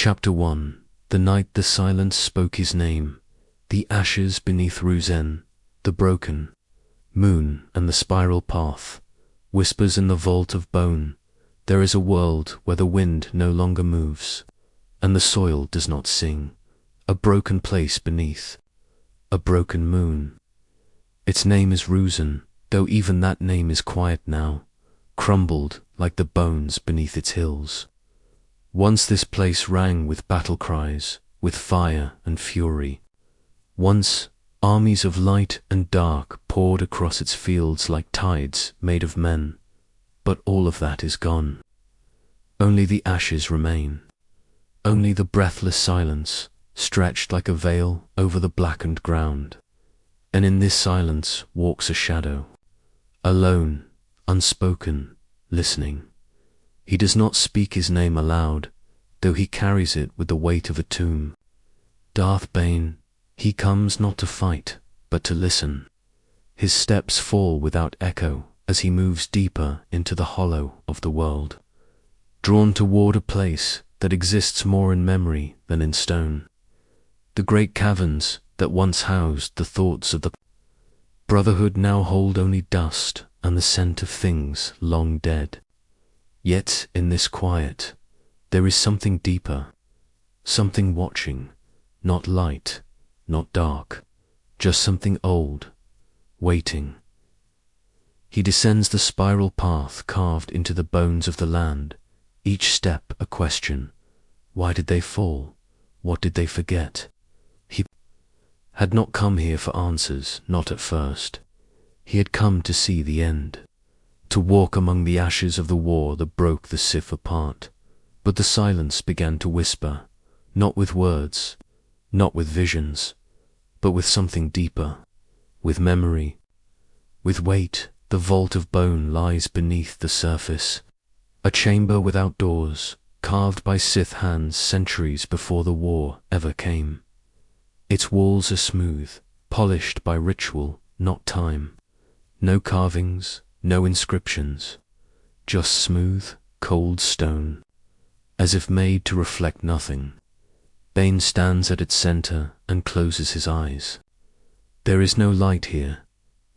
Chapter 1. The night the silence spoke his name, the ashes beneath Ruzen, the broken moon and the spiral path, whispers in the vault of bone. There is a world where the wind no longer moves, and the soil does not sing, a broken place beneath, a broken moon. Its name is Ruzen, though even that name is quiet now, crumbled like the bones beneath its hills. Once this place rang with battle cries, with fire and fury. Once armies of light and dark poured across its fields like tides made of men, but all of that is gone. Only the ashes remain. Only the breathless silence, stretched like a veil over the blackened ground. And in this silence walks a shadow, alone, unspoken, listening. He does not speak his name aloud, though he carries it with the weight of a tomb. Darth Bane, he comes not to fight, but to listen. His steps fall without echo as he moves deeper into the hollow of the world, drawn toward a place that exists more in memory than in stone. The great caverns that once housed the thoughts of the Brotherhood now hold only dust and the scent of things long dead. Yet in this quiet, there is something deeper, something watching, not light, not dark, just something old, waiting. He descends the spiral path carved into the bones of the land, each step a question. Why did they fall? What did they forget? He had not come here for answers, not at first. He had come to see the end, to walk among the ashes of the war that broke the Sith apart. But the silence began to whisper, not with words, not with visions, but with something deeper, with memory, with weight. The vault of bone lies beneath the surface, a chamber without doors, carved by Sith hands centuries before the war ever came. Its walls are smooth, polished by ritual, not time. No carvings, no inscriptions, just smooth, cold stone, as if made to reflect nothing. Bane stands at its center and closes his eyes. There is no light here,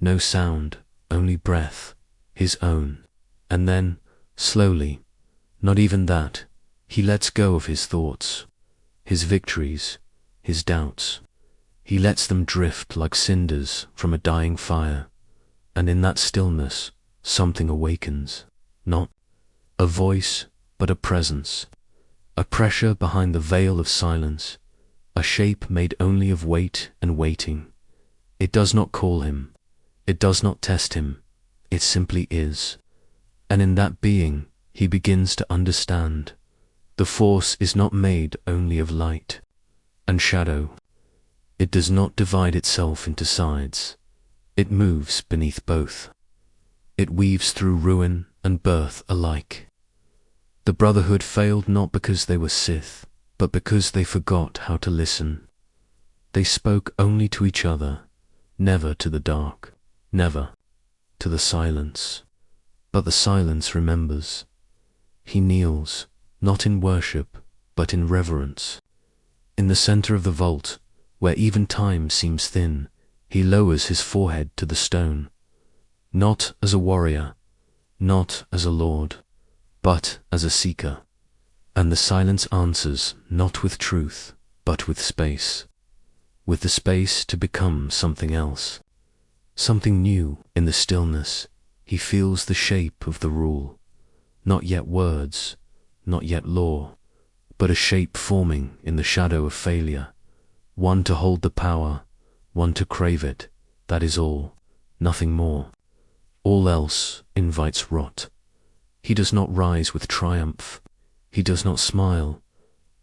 no sound, only breath, his own. And then, slowly, not even that, he lets go of his thoughts, his victories, his doubts. He lets them drift like cinders from a dying fire. And in that stillness, something awakens. Not a voice, but a presence. A pressure behind the veil of silence. A shape made only of weight and waiting. It does not call him. It does not test him. It simply is. And in that being, he begins to understand. The Force is not made only of light and shadow. It does not divide itself into sides. It moves beneath both. It weaves through ruin and birth alike. The Brotherhood failed not because they were Sith, but because they forgot how to listen. They spoke only to each other, never to the dark, never to the silence. But the silence remembers. He kneels, not in worship, but in reverence. In the center of the vault, where even time seems thin, he lowers his forehead to the stone. Not as a warrior, not as a lord, but as a seeker. And the silence answers not with truth, but with space. With the space to become something else. Something new in the stillness. He feels the shape of the rule. Not yet words, not yet law, but a shape forming in the shadow of failure. One to hold the power, one to crave it. That is all, nothing more. All else invites rot. He does not rise with triumph. He does not smile.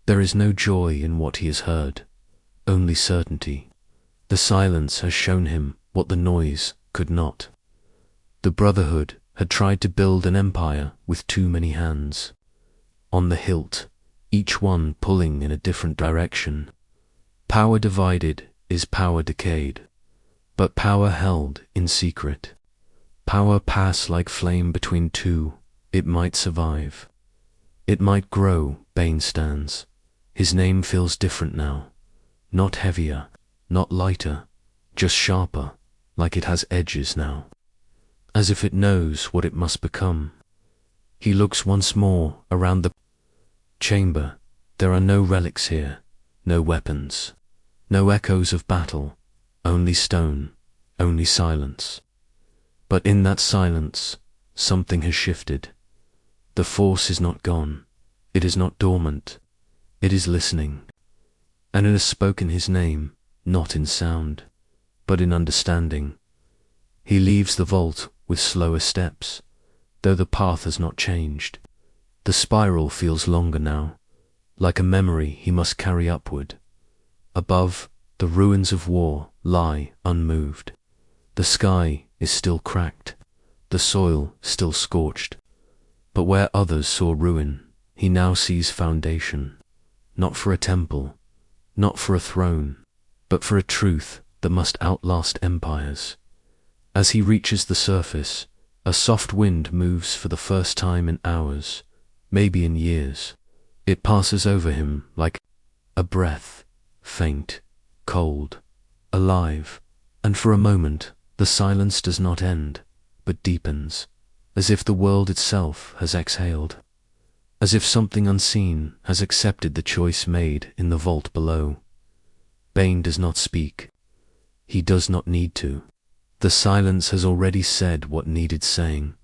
There is no joy in what he has heard, only certainty. The silence has shown him what the noise could not. The Brotherhood had tried to build an empire with too many hands. On the hilt, each one pulling in a different direction. Power divided is power decayed, but power held in secret. Power pass like flame between two, it might survive. It might grow, Bane stands. His name feels different now. Not heavier, not lighter, just sharper, like it has edges now. As if it knows what it must become. He looks once more around the chamber. There are no relics here, no weapons, no echoes of battle, only stone, only silence. But in that silence, something has shifted. The force is not gone, it is not dormant, it is listening. And it has spoken his name, not in sound, but in understanding. He leaves the vault with slower steps, though the path has not changed. The spiral feels longer now, like a memory he must carry upward. Above, the ruins of war lie unmoved. The sky is still cracked, the soil still scorched. But where others saw ruin, he now sees foundation, not for a temple, not for a throne, but for a truth that must outlast empires. As he reaches the surface, a soft wind moves for the first time in hours, maybe in years. It passes over him like a breath, faint, cold, alive, and for a moment the silence does not end, but deepens, as if the world itself has exhaled, as if something unseen has accepted the choice made in the vault below. Bane does not speak. He does not need to. The silence has already said what needed saying,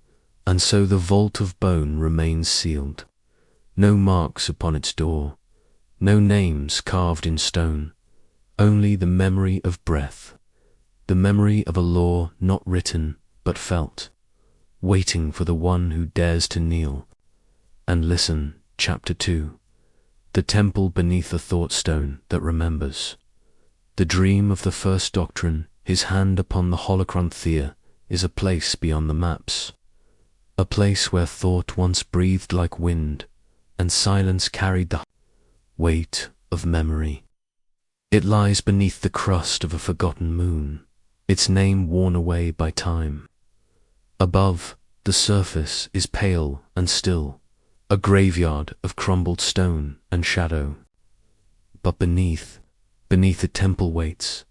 and so the vault of bone remains sealed. No marks upon its door, no names carved in stone, only the memory of breath, the memory of a law not written but felt, waiting for the one who dares to kneel. And listen, Chapter 2, the temple beneath the thought stone that remembers. The dream of the first doctrine, his hand upon the holocron Thea, is a place beyond the maps, a place where thought once breathed like wind, and silence carried the weight of memory. It lies beneath the crust of a forgotten moon, its name worn away by time. Above, the surface is pale and still, a graveyard of crumbled stone and shadow. But beneath the temple waits.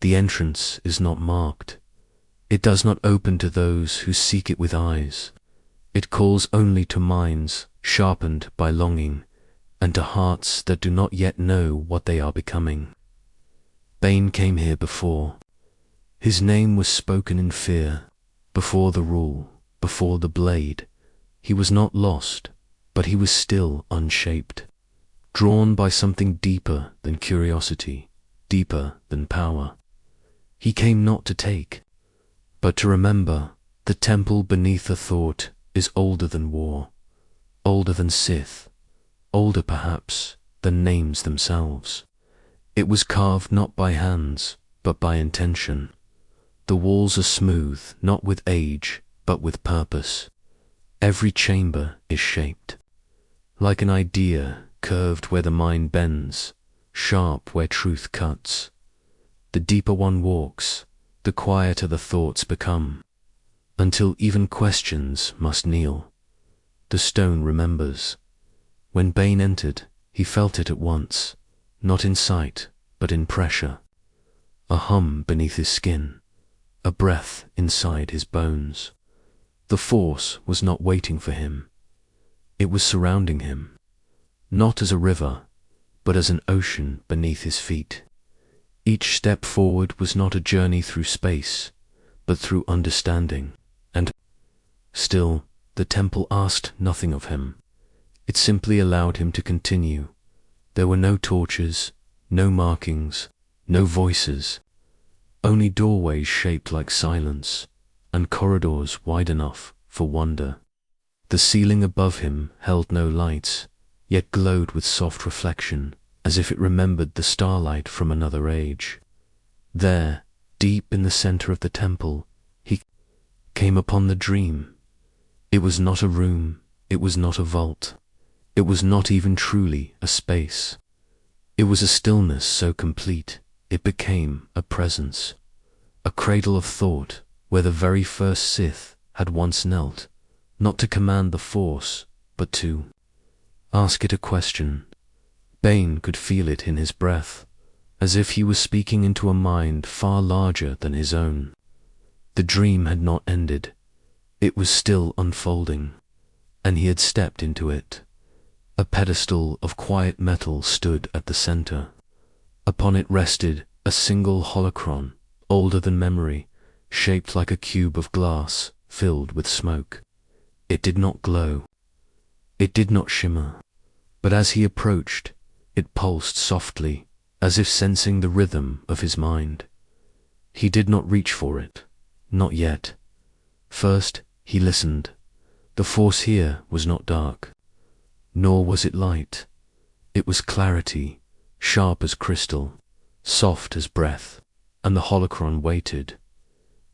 The entrance is not marked. It does not open to those who seek it with eyes. It calls only to minds sharpened by longing, and to hearts that do not yet know what they are becoming. Bane came here before. His name was spoken in fear, before the rule, before the blade. He was not lost, but he was still unshaped, drawn by something deeper than curiosity, deeper than power. He came not to take, but to remember. The temple beneath a thought is older than war, older than Sith, older perhaps than names themselves. It was carved not by hands, but by intention. The walls are smooth, not with age, but with purpose. Every chamber is shaped, like an idea curved where the mind bends, sharp where truth cuts. The deeper one walks, the quieter the thoughts become, until even questions must kneel. The stone remembers. When Bane entered, he felt it at once, not in sight, but in pressure. A hum beneath his skin, a breath inside his bones. The force was not waiting for him. It was surrounding him, not as a river, but as an ocean beneath his feet. Each step forward was not a journey through space, but through understanding. And still, the temple asked nothing of him. It simply allowed him to continue. There were no torches, no markings, no voices, only doorways shaped like silence, and corridors wide enough for wonder. The ceiling above him held no lights, yet glowed with soft reflection, as if it remembered the starlight from another age. There, deep in the center of the temple, he came upon the dream. It was not a room, it was not a vault, it was not even truly a space. It was a stillness so complete, it became a presence, a cradle of thought where the very first Sith had once knelt, not to command the Force, but to ask it a question. Bane could feel it in his breath, as if he was speaking into a mind far larger than his own. The dream had not ended. It was still unfolding, and he had stepped into it. A pedestal of quiet metal stood at the center. Upon it rested a single holocron, older than memory, shaped like a cube of glass filled with smoke. It did not glow. It did not shimmer. But as he approached, it pulsed softly, as if sensing the rhythm of his mind. He did not reach for it. Not yet. First, he listened. The force here was not dark, nor was it light. It was clarity, sharp as crystal, soft as breath, and the holocron waited.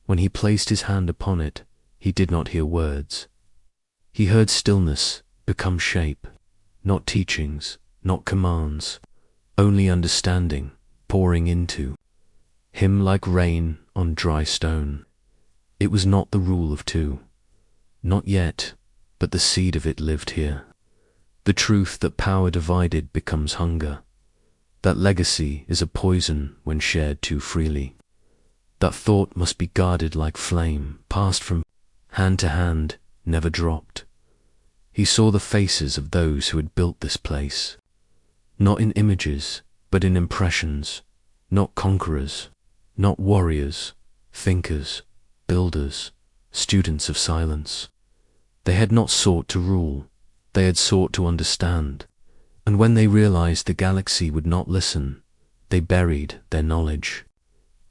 When he placed his hand upon it, he did not hear words. He heard stillness become shape, not teachings, not commands, only understanding pouring into him like rain on dry stone. It was not the rule of two. Not yet, but the seed of it lived here. The truth that power divided becomes hunger. That legacy is a poison when shared too freely. That thought must be guarded like flame, passed from hand to hand, never dropped. He saw the faces of those who had built this place. Not in images, but in impressions. Not conquerors, not warriors, thinkers, builders, students of silence. They had not sought to rule, they had sought to understand, and when they realized the galaxy would not listen, they buried their knowledge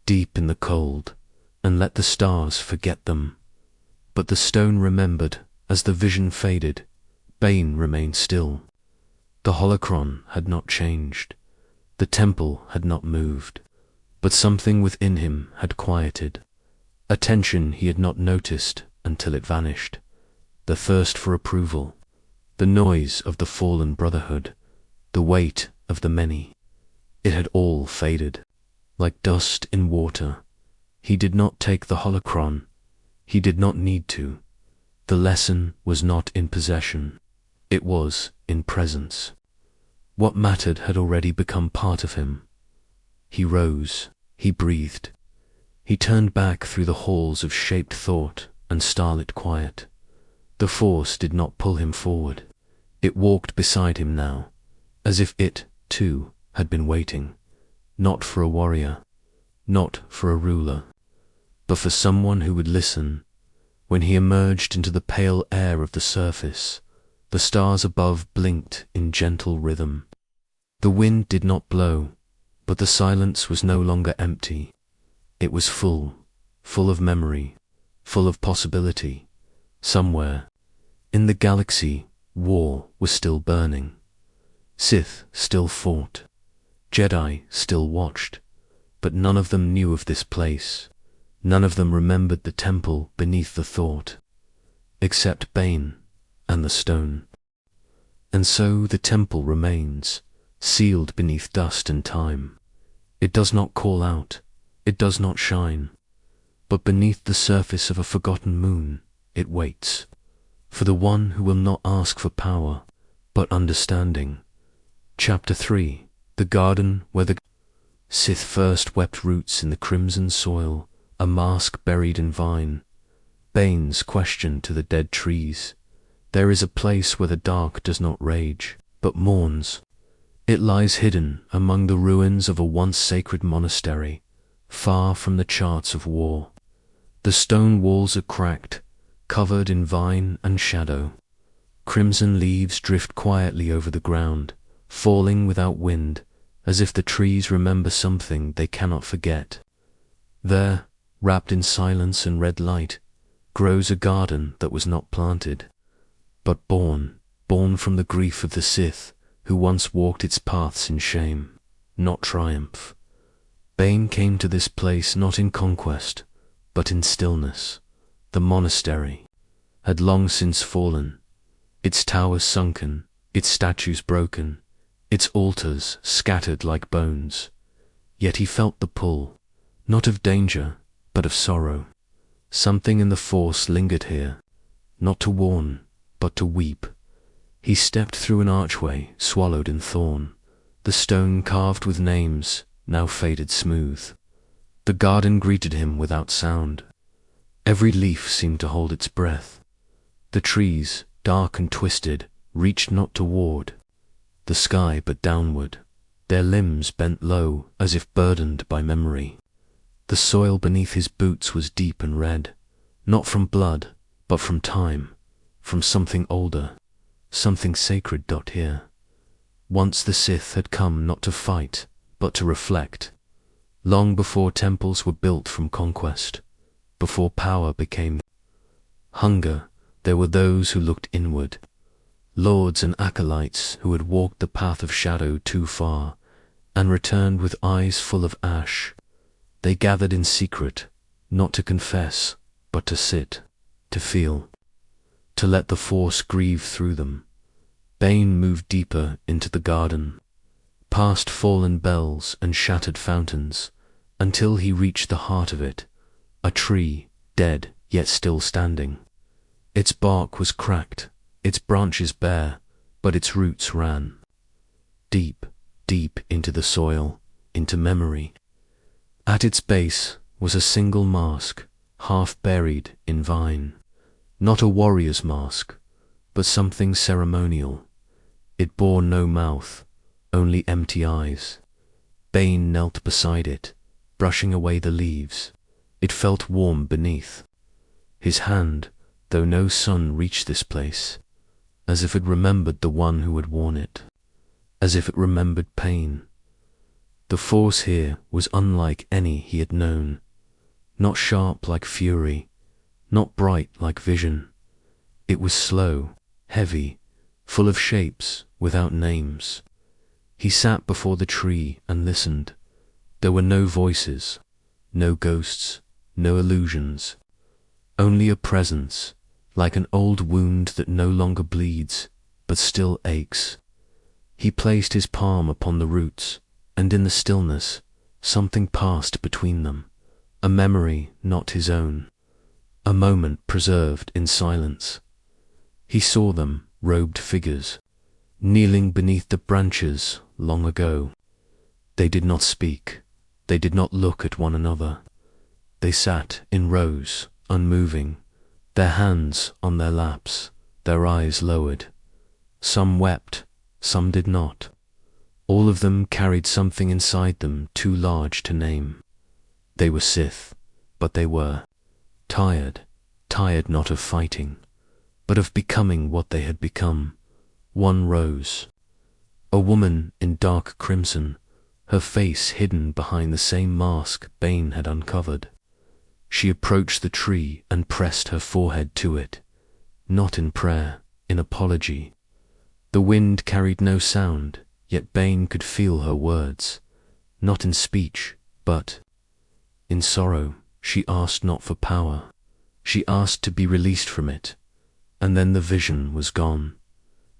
deep in the cold and let the stars forget them. But the stone remembered. As the vision faded, Bane remained still. The holocron had not changed, the temple had not moved, but something within him had quieted. A tension he had not noticed until it vanished. The thirst for approval, the noise of the fallen brotherhood, the weight of the many. It had all faded, like dust in water. He did not take the holocron. He did not need to. The lesson was not in possession. It was in presence. What mattered had already become part of him. He rose. He breathed. He turned back through the halls of shaped thought and starlit quiet. The force did not pull him forward. It walked beside him now, as if it, too, had been waiting, not for a warrior, not for a ruler, but for someone who would listen. When he emerged into the pale air of the surface, the stars above blinked in gentle rhythm. The wind did not blow, but the silence was no longer empty. It was full, full of memory, full of possibility. Somewhere, in the galaxy, war was still burning. Sith still fought. Jedi still watched. But none of them knew of this place. None of them remembered the temple beneath the thought, except Bane and the stone. And so the temple remains, sealed beneath dust and time. It does not call out, it does not shine, but beneath the surface of a forgotten moon, it waits, for the one who will not ask for power, but understanding. Chapter 3. The Garden where the Sith first wept roots in the crimson soil, a mask buried in vine. Bane's question to the dead trees. There is a place where the dark does not rage, but mourns. It lies hidden among the ruins of a once sacred monastery, far from the charts of war. The stone walls are cracked, covered in vine and shadow. Crimson leaves drift quietly over the ground, falling without wind, as if the trees remember something they cannot forget. There, wrapped in silence and red light, grows a garden that was not planted, but born from the grief of the Sith, who once walked its paths in shame, not triumph. Bane came to this place not in conquest, but in stillness. The monastery had long since fallen, its towers sunken, its statues broken, its altars scattered like bones. Yet he felt the pull, not of danger, but of sorrow. Something in the force lingered here, not to warn, but to weep. He stepped through an archway swallowed in thorn. the stone carved with names now faded smooth. The garden greeted him without sound. Every leaf seemed to hold its breath. The trees, dark and twisted, reached not toward the sky but downward, their limbs bent low as if burdened by memory. The soil beneath his boots was deep and red, not from blood, but from time, from something older, something sacred. Here. Once the Sith had come not to fight, but to reflect. Long before temples were built from conquest, before power became hunger, there were those who looked inward, lords and acolytes who had walked the path of shadow too far, and returned with eyes full of ash. They gathered in secret, not to confess, but to sit, to feel, to let the Force grieve through them. Bane moved deeper into the garden, past fallen bells and shattered fountains, until he reached the heart of it, a tree, dead yet still standing. Its bark was cracked, its branches bare, but its roots ran deep, deep into the soil, into memory. At its base was a single mask, half buried in vine. Not a warrior's mask, but something ceremonial. It bore no mouth, only empty eyes. Bane knelt beside it, brushing away the leaves. It felt warm beneath his hand, though no sun reached this place, as if it remembered the one who had worn it, as if it remembered pain. The Force here was unlike any he had known, not sharp like fury, not bright like vision. It was slow, heavy, full of shapes without names. He sat before the tree and listened. There were no voices, no ghosts, no illusions, only a presence, like an old wound that no longer bleeds, but still aches. He placed his palm upon the roots, and in the stillness, something passed between them, a memory not his own, a moment preserved in silence. He saw them, robed figures, kneeling beneath the branches long ago. They did not speak, they did not look at one another. They sat in rows, unmoving, their hands on their laps, their eyes lowered. Some wept, some did not. All of them carried something inside them too large to name. They were Sith, but they were tired, tired not of fighting, but of becoming what they had become. One rose. A woman in dark crimson, her face hidden behind the same mask Bane had uncovered. She approached the tree and pressed her forehead to it, not in prayer, in apology. The wind carried no sound, yet Bane could feel her words, not in speech, but in sorrow. She asked not for power, she asked to be released from it, and then the vision was gone.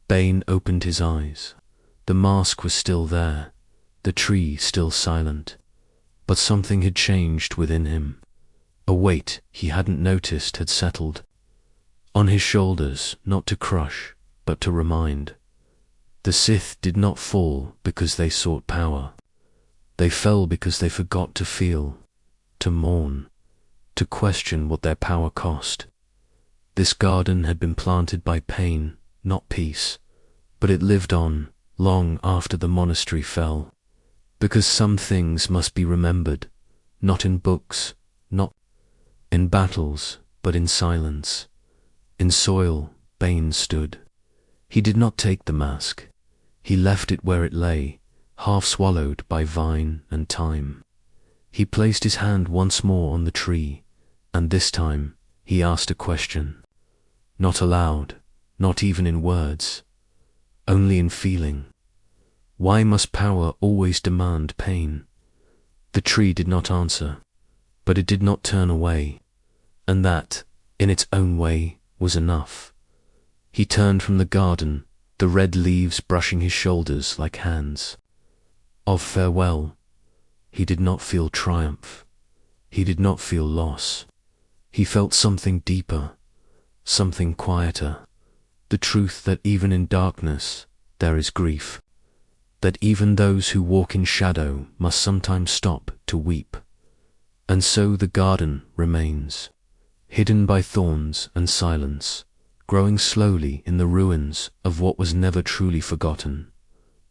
Bane opened his eyes. The mask was still there, the tree still silent, but something had changed within him. A weight he hadn't noticed had settled on his shoulders, not to crush, but to remind. The Sith did not fall because they sought power. They fell because they forgot to feel, to mourn, to question what their power cost. This garden had been planted by pain, not peace, but it lived on long after the monastery fell, because some things must be remembered, not in books, not in battles, but in silence. In soil, Bane stood. He did not take the mask. He left it where it lay, half swallowed by vine and time. He placed his hand once more on the tree, and this time he asked a question. Not aloud, not even in words, only in feeling. Why must power always demand pain? The tree did not answer, but it did not turn away, and that, in its own way, was enough. He turned from the garden, the red leaves brushing his shoulders like hands of farewell. He did not feel triumph. He did not feel loss. He felt something deeper, something quieter, the truth that even in darkness there is grief. that even those who walk in shadow must sometimes stop to weep. And so the garden remains, hidden by thorns and silence, growing slowly in the ruins of what was never truly forgotten.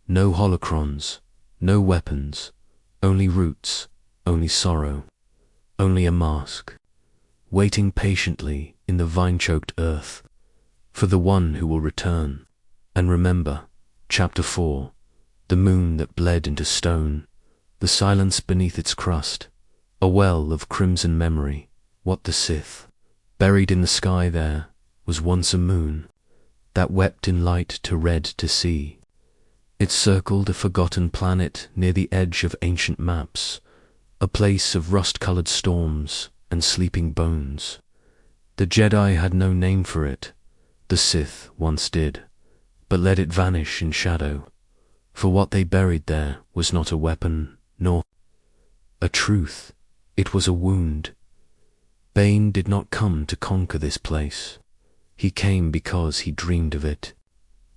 No holocrons, no weapons, only roots, only sorrow, only a mask, waiting patiently in the vine-choked earth for the one who will return. And remember, Chapter 4, the moon that bled into stone, the silence beneath its crust, a well of crimson memory. What the Sith, buried in the sky there, was once a moon that wept in light to red to see. It circled a forgotten planet near the edge of ancient maps, a place of rust-colored storms and sleeping bones. The Jedi had no name for it, the Sith once did, but let it vanish in shadow, for what they buried there was not a weapon, nor a truth. It was a wound. Bane did not come to conquer this place. He came because he dreamed of it.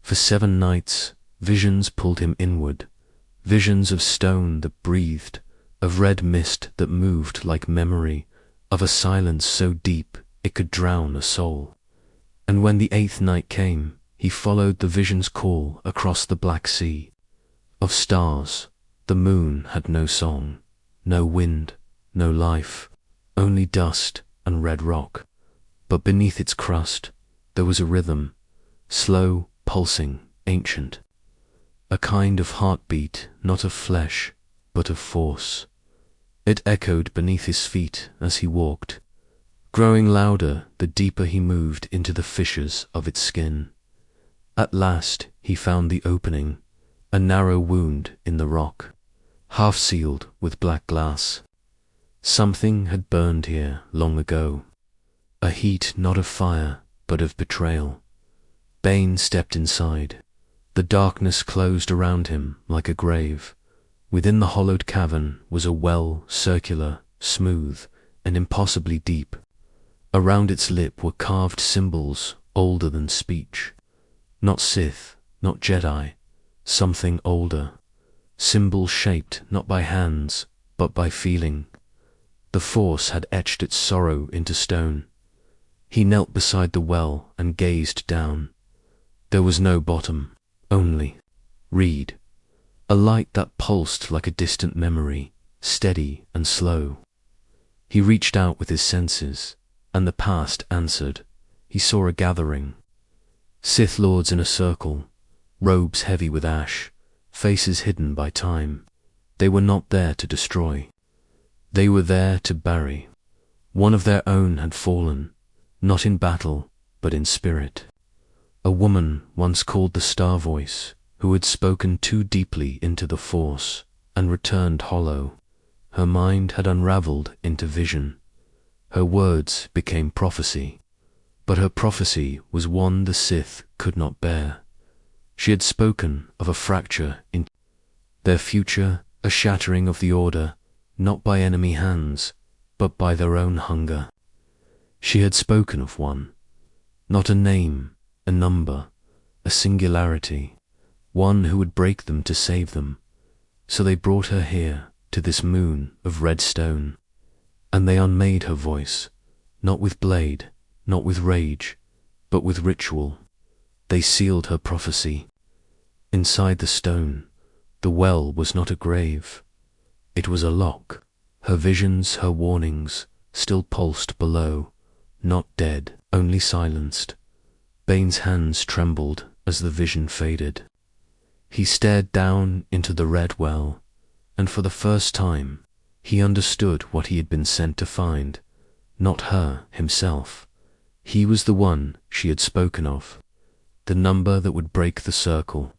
For 7 nights, visions pulled him inward, visions of stone that breathed, of red mist that moved like memory, of a silence so deep it could drown a soul. And when the 8th night came, he followed the vision's call across the black sea. Of stars, the moon had no song, no wind, no life, only dust and red rock. But beneath its crust, there was a rhythm, slow, pulsing, ancient. A kind of heartbeat, not of flesh, but of force. It echoed beneath his feet as he walked, growing louder the deeper he moved into the fissures of its skin. At last he found the opening, a narrow wound in the rock, half sealed with black glass. Something had burned here long ago, a heat not of fire, but of betrayal. Bane stepped inside. The darkness closed around him like a grave. Within the hollowed cavern was a well, circular, smooth, and impossibly deep. Around its lip were carved symbols older than speech. Not Sith, not Jedi, something older. Symbols shaped not by hands, but by feeling. The Force had etched its sorrow into stone. He knelt beside the well and gazed down. There was no bottom, only reed. A light that pulsed like a distant memory, steady and slow. He reached out with his senses, and the past answered. He saw a gathering. Sith Lords in a circle, robes heavy with ash, faces hidden by time. They were not there to destroy. They were there to bury. One of their own had fallen, not in battle, but in spirit. A woman once called the Star Voice, who had spoken too deeply into the Force and returned hollow. Her mind had unraveled into vision. Her words became prophecy, but her prophecy was one the Sith could not bear. She had spoken of a fracture in their future, a shattering of the order, not by enemy hands, but by their own hunger. She had spoken of one, not a name, a number, a singularity, one who would break them to save them. So they brought her here, to this moon of red stone, and they unmade her voice, not with blade, not with rage, but with ritual. They sealed her prophecy. Inside the stone, the well was not a grave. It was a lock. Her visions, her warnings, still pulsed below, not dead, only silenced. Bane's hands trembled as the vision faded. He stared down into the red well, and for the first time, he understood what he had been sent to find. Not her, himself. He was the one she had spoken of, the number that would break the circle,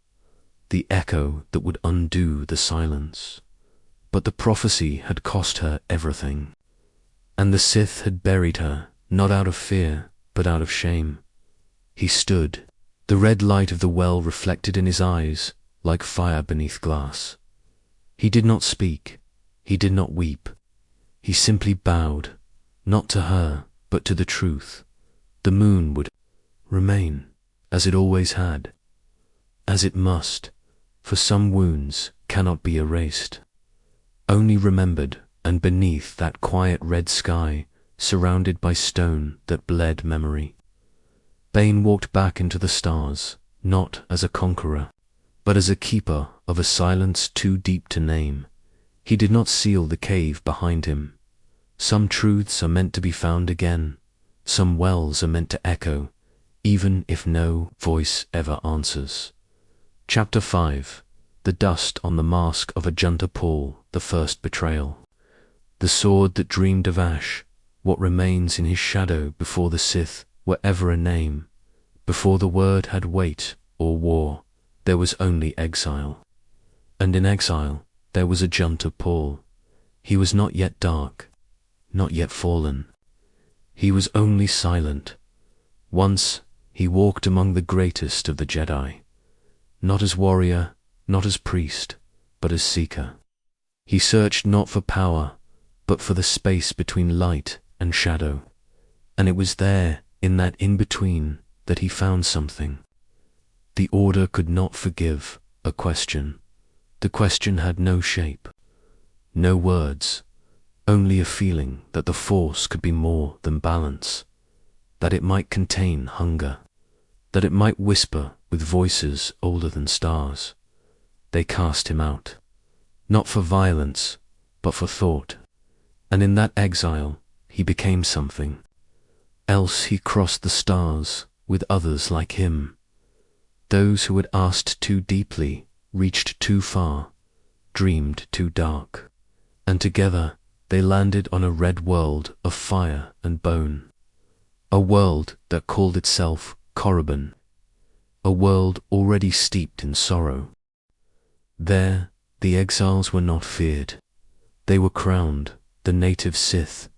the echo that would undo the silence. But the prophecy had cost her everything, and the Sith had buried her, not out of fear, but out of shame. He stood, the red light of the well reflected in his eyes like fire beneath glass. He did not speak, he did not weep. He simply bowed, not to her, but to the truth. The moon would remain, as it always had, as it must, for some wounds cannot be erased, only remembered, and beneath that quiet red sky, surrounded by stone that bled memory, Bane walked back into the stars, not as a conqueror, but as a keeper of a silence too deep to name. He did not seal the cave behind him. Some truths are meant to be found again, some wells are meant to echo, even if no voice ever answers. Chapter 5. The dust on the mask of Ajunta Paul, the first betrayal. The sword that dreamed of ash, what remains in his shadow before the Sith were ever a name. Before the word had weight or war, there was only exile. And in exile, there was Ajunta Paul. He was not yet dark, not yet fallen. He was only silent. Once he walked among the greatest of the Jedi, not as warrior, not as priest, but as seeker. He searched not for power, but for the space between light and shadow. And it was there, in that in-between, that he found something. The Order could not forgive a question. The question had no shape, no words, only a feeling that the Force could be more than balance, that it might contain hunger, that it might whisper with voices older than stars. They cast him out, not for violence, but for thought, and in that exile he became something. Else he crossed the stars with others like him. Those who had asked too deeply, reached too far, dreamed too dark, and together they landed on a red world of fire and bone, a world that called itself Korriban, a world already steeped in sorrow. There the exiles were not feared. They were crowned the native Sith,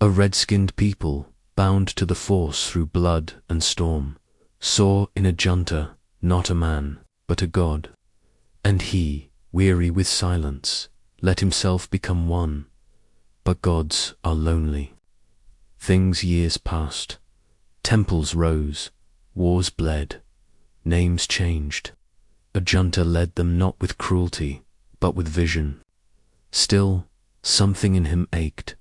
a red-skinned people bound to the Force through blood and storm, saw in Ajunta not a man, but a god. And he, weary with silence, let himself become one. But gods are lonely. Years passed. Temples rose, wars bled, names changed. Ajunta led them not with cruelty, but with vision. Still, something in him ached,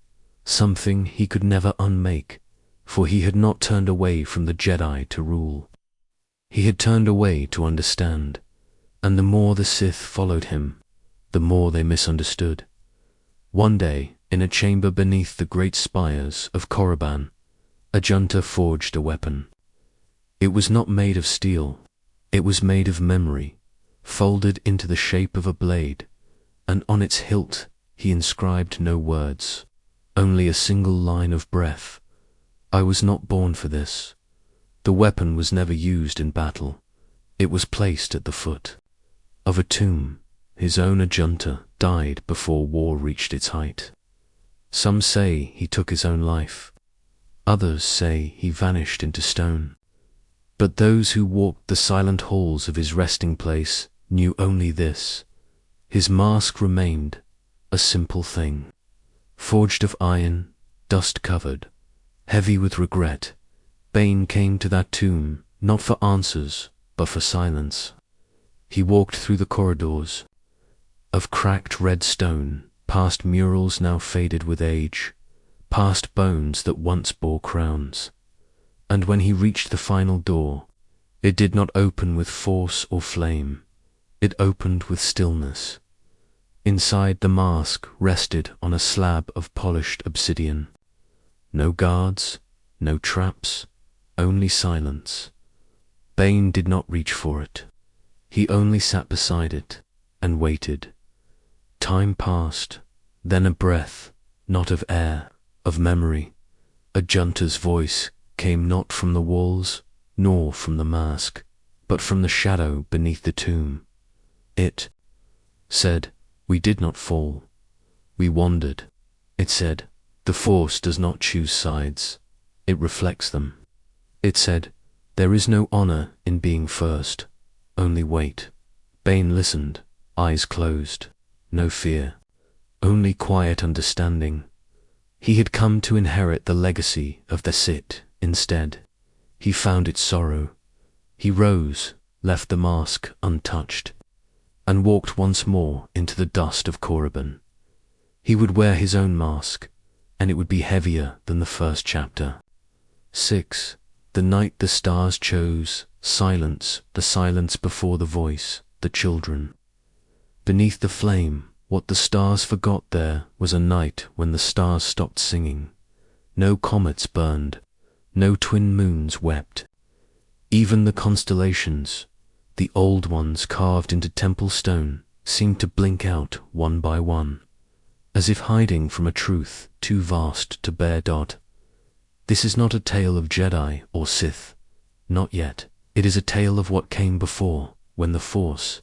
something he could never unmake, for he had not turned away from the Jedi to rule. He had turned away to understand, and the more the Sith followed him, the more they misunderstood. One day, in a chamber beneath the great spires of Korriban, Ajunta forged a weapon. It was not made of steel, it was made of memory, folded into the shape of a blade, and on its hilt he inscribed no words, only a single line of breath. I was not born for this. The weapon was never used in battle. It was placed at the foot of a tomb. His own Ajunta died before war reached its height. Some say he took his own life. Others say he vanished into stone. But those who walked the silent halls of his resting place knew only this: his mask remained a simple thing, forged of iron, dust-covered, heavy with regret. Bane came to that tomb not for answers, but for silence. He walked through the corridors of cracked red stone, past murals now faded with age, past bones that once bore crowns. And when he reached the final door, it did not open with force or flame. It opened with stillness. Inside, the mask rested on a slab of polished obsidian. No guards, no traps, only silence. Bane did not reach for it. He only sat beside it and waited. Time passed, then a breath, not of air, of memory. Ajunta's voice came not from the walls, nor from the mask, but from the shadow beneath the tomb. It said, "We did not fall. We wandered." It said, "The Force does not choose sides. It reflects them." It said, "There is no honor in being first, only wait." Bane listened, eyes closed. No fear, only quiet understanding. He had come to inherit the legacy of the Sith instead. He found its sorrow. He rose, left the mask untouched, and walked once more into the dust of Korriban. He would wear his own mask, and it would be heavier than the first chapter. 6. The night the stars chose, silence, the silence before the voice, the children. Beneath the flame, what the stars forgot there was a night when the stars stopped singing. No comets burned, no twin moons wept. Even the constellations, the old ones carved into temple stone, seemed to blink out one by one, as if hiding from a truth too vast to bear dot. This is not a tale of Jedi or Sith, not yet. It is a tale of what came before, when the Force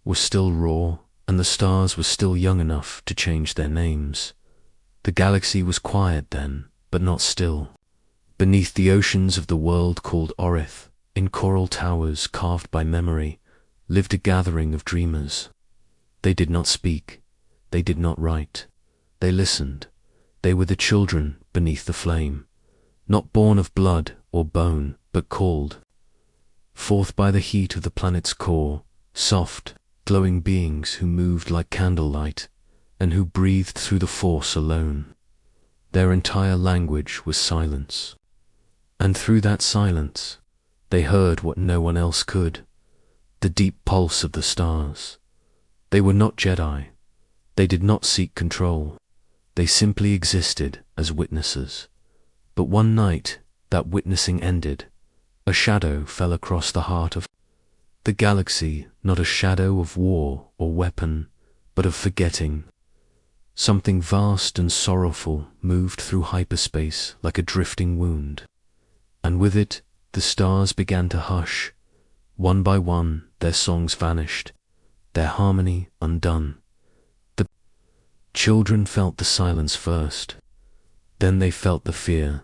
was still raw and the stars were still young enough to change their names. The galaxy was quiet then, but not still. Beneath the oceans of the world called Orith, in coral towers carved by memory, lived a gathering of dreamers. They did not speak, they did not write, they listened. They were the children beneath the flame, not born of blood or bone, but called forth by the heat of the planet's core, soft, glowing beings who moved like candlelight, and who breathed through the Force alone. Their entire language was silence. And through that silence, they heard what no one else could, the deep pulse of the stars. They were not Jedi. They did not seek control. They simply existed as witnesses. But one night, that witnessing ended. A shadow fell across the heart of the galaxy, not a shadow of war or weapon, but of forgetting. Something vast and sorrowful moved through hyperspace like a drifting wound. And with it, the stars began to hush. One by one, their songs vanished, their harmony undone. The children felt the silence first. Then they felt the fear.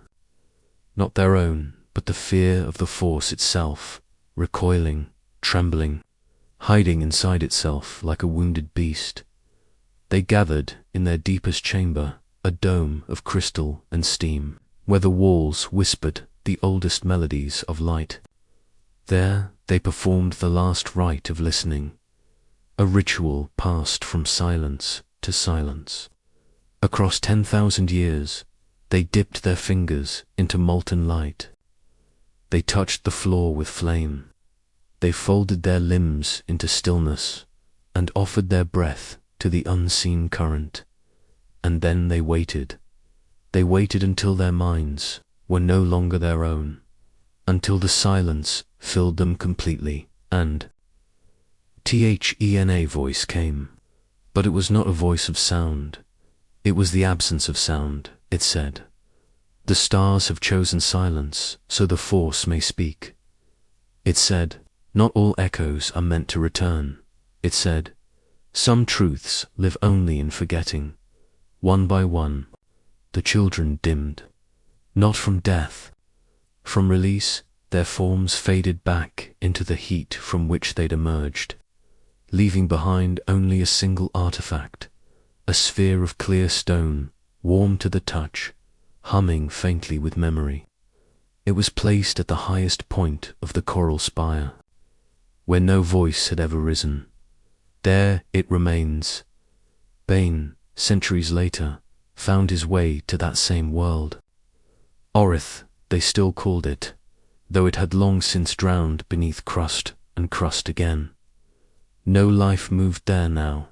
Not their own, but the fear of the Force itself, recoiling, trembling, hiding inside itself like a wounded beast. They gathered in their deepest chamber, a dome of crystal and steam, where the walls whispered the oldest melodies of light. There they performed the last rite of listening, a ritual passed from silence to silence. Across 10,000 years, they dipped their fingers into molten light. They touched the floor with flame. They folded their limbs into stillness and offered their breath to the unseen current. And then they waited. They waited until their minds were no longer their own, until the silence filled them completely, and THENA voice came. But it was not a voice of sound. It was the absence of sound, it said. The stars have chosen silence, so the Force may speak. It said, not all echoes are meant to return. It said, some truths live only in forgetting. One by one, the children dimmed. Not from death. From release, their forms faded back into the heat from which they'd emerged, leaving behind only a single artifact, a sphere of clear stone, warm to the touch, humming faintly with memory. It was placed at the highest point of the coral spire, where no voice had ever risen. There it remains. Bane, centuries later, found his way to that same world. Orith, they still called it, though it had long since drowned beneath crust and crust again. No life moved there now,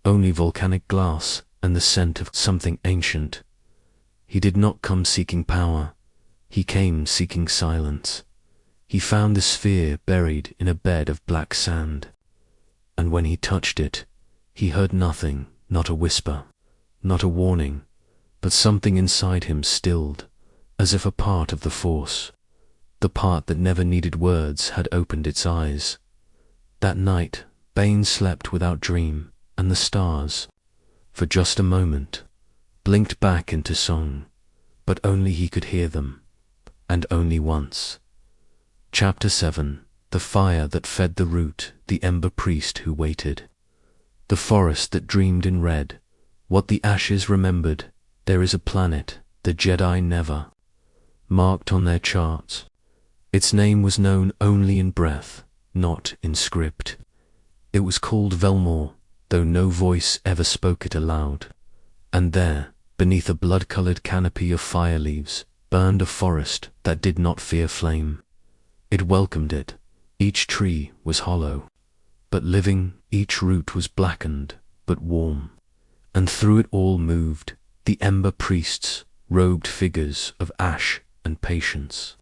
only volcanic glass and the scent of something ancient. He did not come seeking power, he came seeking silence. He found the sphere buried in a bed of black sand, and when he touched it, he heard nothing, not a whisper, not a warning, but something inside him stilled, as if a part of the Force, the part that never needed words, had opened its eyes. That night, Bane slept without dream, and the stars, for just a moment, blinked back into song, but only he could hear them, and only once. Chapter 7. The fire that fed the root, the ember priest who waited. The forest that dreamed in red, what the ashes remembered. There is a planet, the Jedi never marked on their charts. Its name was known only in breath, not in script. It was called Velmore, though no voice ever spoke it aloud. And there, beneath a blood-colored canopy of fire leaves, burned a forest that did not fear flame. It welcomed it. Each tree was hollow, but living. Each root was blackened, but warm. And through it all moved the ember priests, robed figures of ash and patience,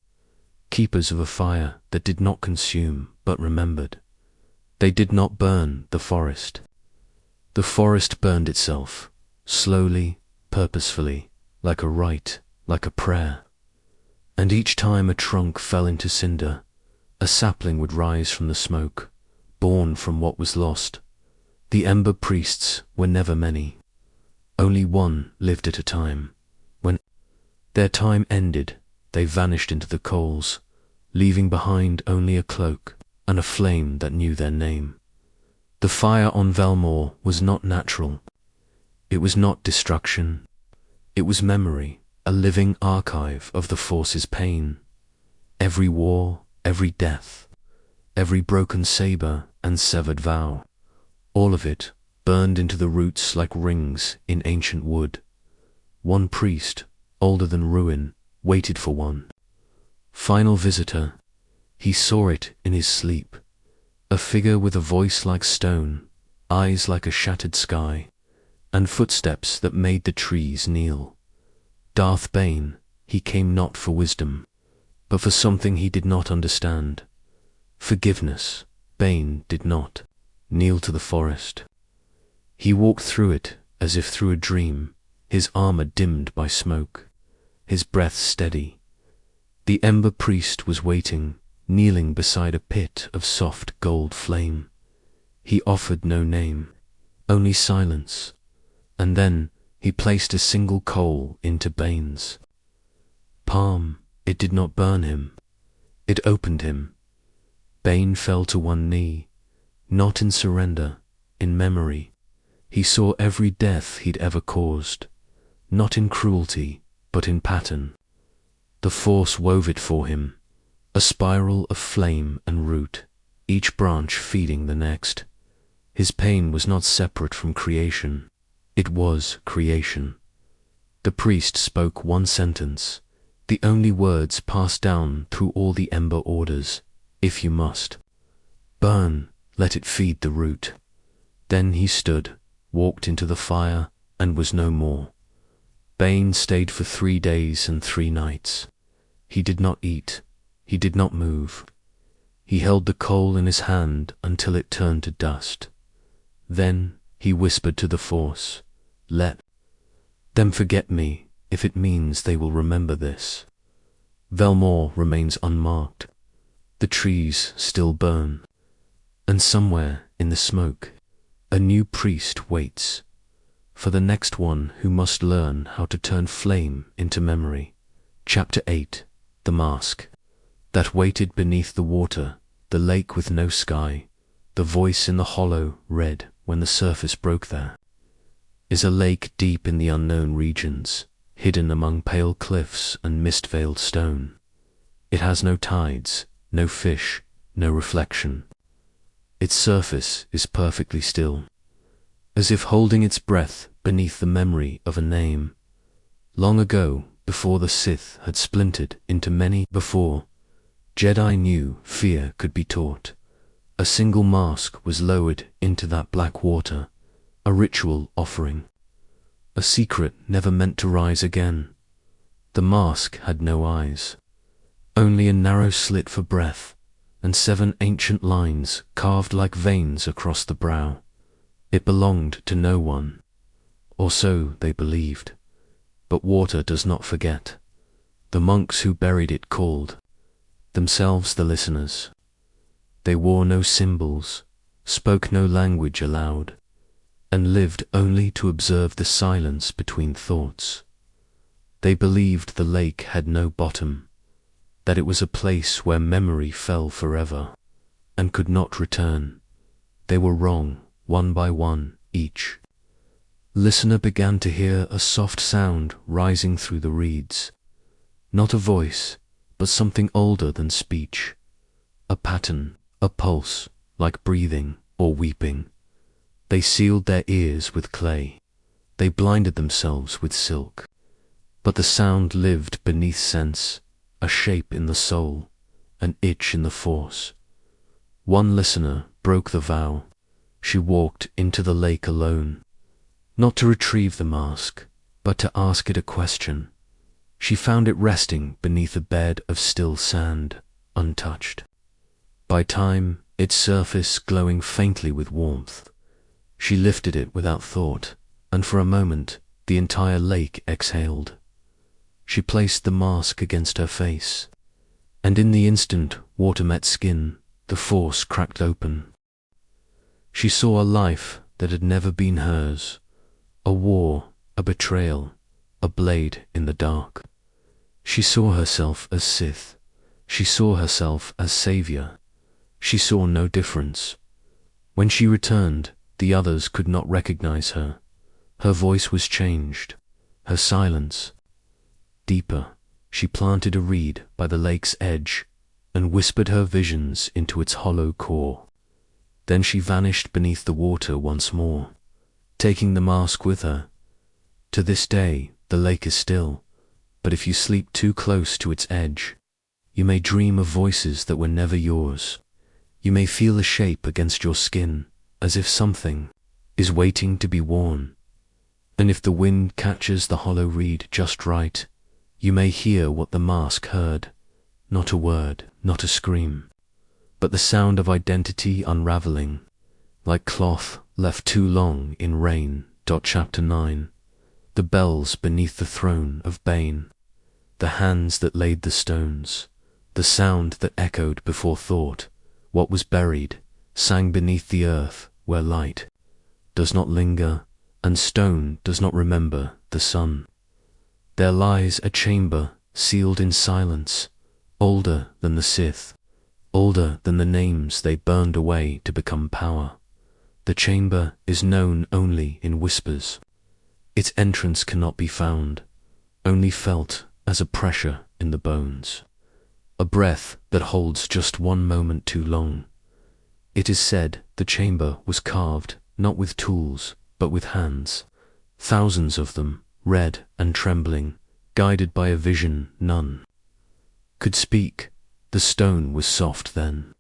keepers of a fire that did not consume but remembered. They did not burn the forest. The forest burned itself, slowly, purposefully, like a rite, like a prayer. And each time a trunk fell into cinder, a sapling would rise from the smoke, born from what was lost. The ember priests were never many. Only one lived at a time. When their time ended, they vanished into the coals, leaving behind only a cloak and a flame that knew their name. The fire on Velmore was not natural. It was not destruction. It was memory, a living archive of the Force's pain. Every war, every death, every broken saber and severed vow, all of it burned into the roots like rings in ancient wood. One priest, older than ruin, waited for one final visitor. He saw it in his sleep, a figure with a voice like stone, eyes like a shattered sky, and footsteps that made the trees kneel. Darth Bane, he came not for wisdom, but for something he did not understand. Forgiveness. Bane did not kneel to the forest. He walked through it as if through a dream, his armor dimmed by smoke, his breath steady. The ember priest was waiting, kneeling beside a pit of soft gold flame. He offered no name, only silence, and then he placed a single coal into Bane's palm. It did not burn him, it opened him. Bane fell to one knee, not in surrender, in memory. He saw every death he'd ever caused, not in cruelty, but in pattern. The Force wove it for him, a spiral of flame and root, each branch feeding the next. His pain was not separate from creation, it was creation. The priest spoke one sentence, the only words passed down through all the ember orders: if you must burn, let it feed the root. Then he stood, walked into the fire, and was no more. Bane stayed for 3 days and 3 nights. He did not eat, he did not move. He held the coal in his hand until it turned to dust. Then he whispered to the Force, "Let them forget me, if it means they will remember this." Velmore remains unmarked. The trees still burn, and somewhere in the smoke, a new priest waits for the next one who must learn how to turn flame into memory. Chapter 8. The Mask. That waited beneath the water, the lake with no sky, the voice in the hollow red when the surface broke there, is a lake deep in the unknown regions, hidden among pale cliffs and mist-veiled stone. It has no tides, no fish, no reflection. Its surface is perfectly still, as if holding its breath beneath the memory of a name. Long ago, before the Sith had splintered into many, before Jedi knew fear could be taught, a single mask was lowered into that black water, a ritual offering, a secret never meant to rise again. The mask had no eyes, only a narrow slit for breath, and 7 ancient lines carved like veins across the brow. It belonged to no one, or so they believed. But water does not forget. The monks who buried it called themselves the listeners. They wore no symbols, spoke no language aloud, and lived only to observe the silence between thoughts. They believed the lake had no bottom, that it was a place where memory fell forever, and could not return. They were wrong, one by one, each. Listener began to hear a soft sound rising through the reeds. Not a voice, but something older than speech. A pattern, a pulse, like breathing, or weeping. They sealed their ears with clay. They blinded themselves with silk. But the sound lived beneath sense, a shape in the soul, an itch in the force. One listener broke the vow. She walked into the lake alone, not to retrieve the mask, but to ask it a question. She found it resting beneath a bed of still sand, untouched. By time, its surface glowing faintly with warmth. She lifted it without thought, and for a moment the entire lake exhaled. She placed the mask against her face, and in the instant water met skin, the force cracked open. She saw a life that had never been hers, a war, a betrayal, a blade in the dark. She saw herself as Sith. She saw herself as savior. She saw no difference. When she returned, the others could not recognize her. Her voice was changed, her silence deeper. She planted a reed by the lake's edge and whispered her visions into its hollow core. Then she vanished beneath the water once more, taking the mask with her. To this day, the lake is still, but if you sleep too close to its edge, you may dream of voices that were never yours. You may feel a shape against your skin, as if something is waiting to be worn. And if the wind catches the hollow reed just right, you may hear what the mask heard, not a word, not a scream, but the sound of identity unraveling, like cloth left too long in rain. Chapter 9. The bells beneath the throne of Bane, the hands that laid the stones, the sound that echoed before thought, what was buried, sang beneath the earth where light does not linger and stone does not remember the sun. There lies a chamber sealed in silence, older than the Sith, older than the names they burned away to become power. The chamber is known only in whispers. Its entrance cannot be found, only felt as a pressure in the bones, a breath that holds just one moment too long. It is said the chamber was carved not with tools, but with hands, thousands of them, red and trembling, guided by a vision none could speak. The stone was soft then.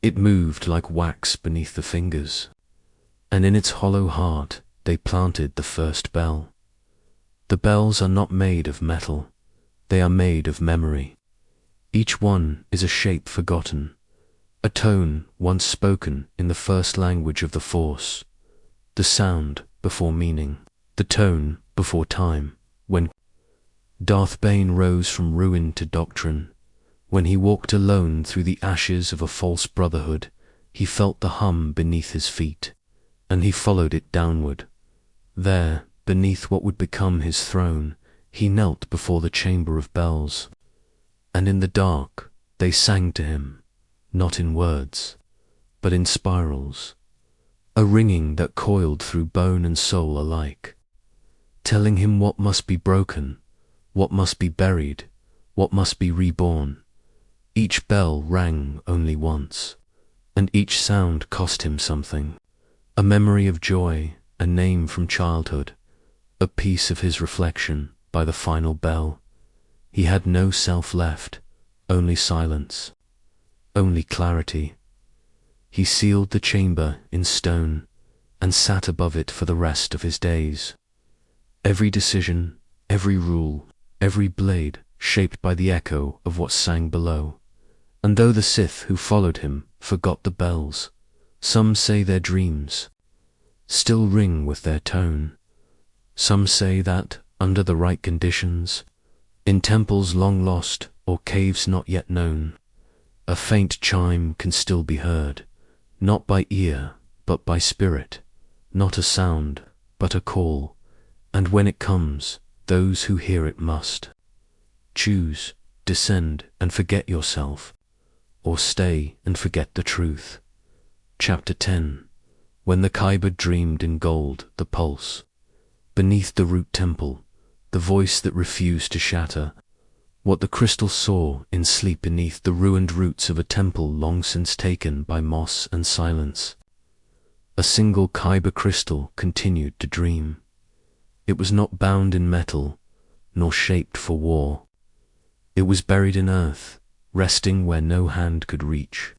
It moved like wax beneath the fingers, and in its hollow heart they planted the first bell. The bells are not made of metal, they are made of memory. Each one is a shape forgotten, a tone once spoken in the first language of the Force, the sound before meaning, the tone before time. When Darth Bane rose from ruin to doctrine, when he walked alone through the ashes of a false brotherhood, he felt the hum beneath his feet, and he followed it downward. There, beneath what would become his throne, he knelt before the chamber of bells, and in the dark they sang to him, not in words, but in spirals, a ringing that coiled through bone and soul alike, telling him what must be broken, what must be buried, what must be reborn. Each bell rang only once, and each sound cost him something, a memory of joy, a name from childhood, a piece of his reflection by the final bell. He had no self left, only silence, only clarity. He sealed the chamber in stone and sat above it for the rest of his days. Every decision, every rule, every blade shaped by the echo of what sang below. And though the Sith who followed him forgot the bells, some say their dreams still ring with their tone. Some say that, under the right conditions, in temples long lost or caves not yet known, a faint chime can still be heard, not by ear, but by spirit, not a sound, but a call, and when it comes, those who hear it must choose, descend and forget yourself, or stay and forget the truth. Chapter 10. When the Kyber dreamed in gold, the pulse, beneath the root temple, the voice that refused to shatter, what the crystal saw in sleep beneath the ruined roots of a temple long since taken by moss and silence. A single kyber crystal continued to dream. It was not bound in metal, nor shaped for war. It was buried in earth, resting where no hand could reach,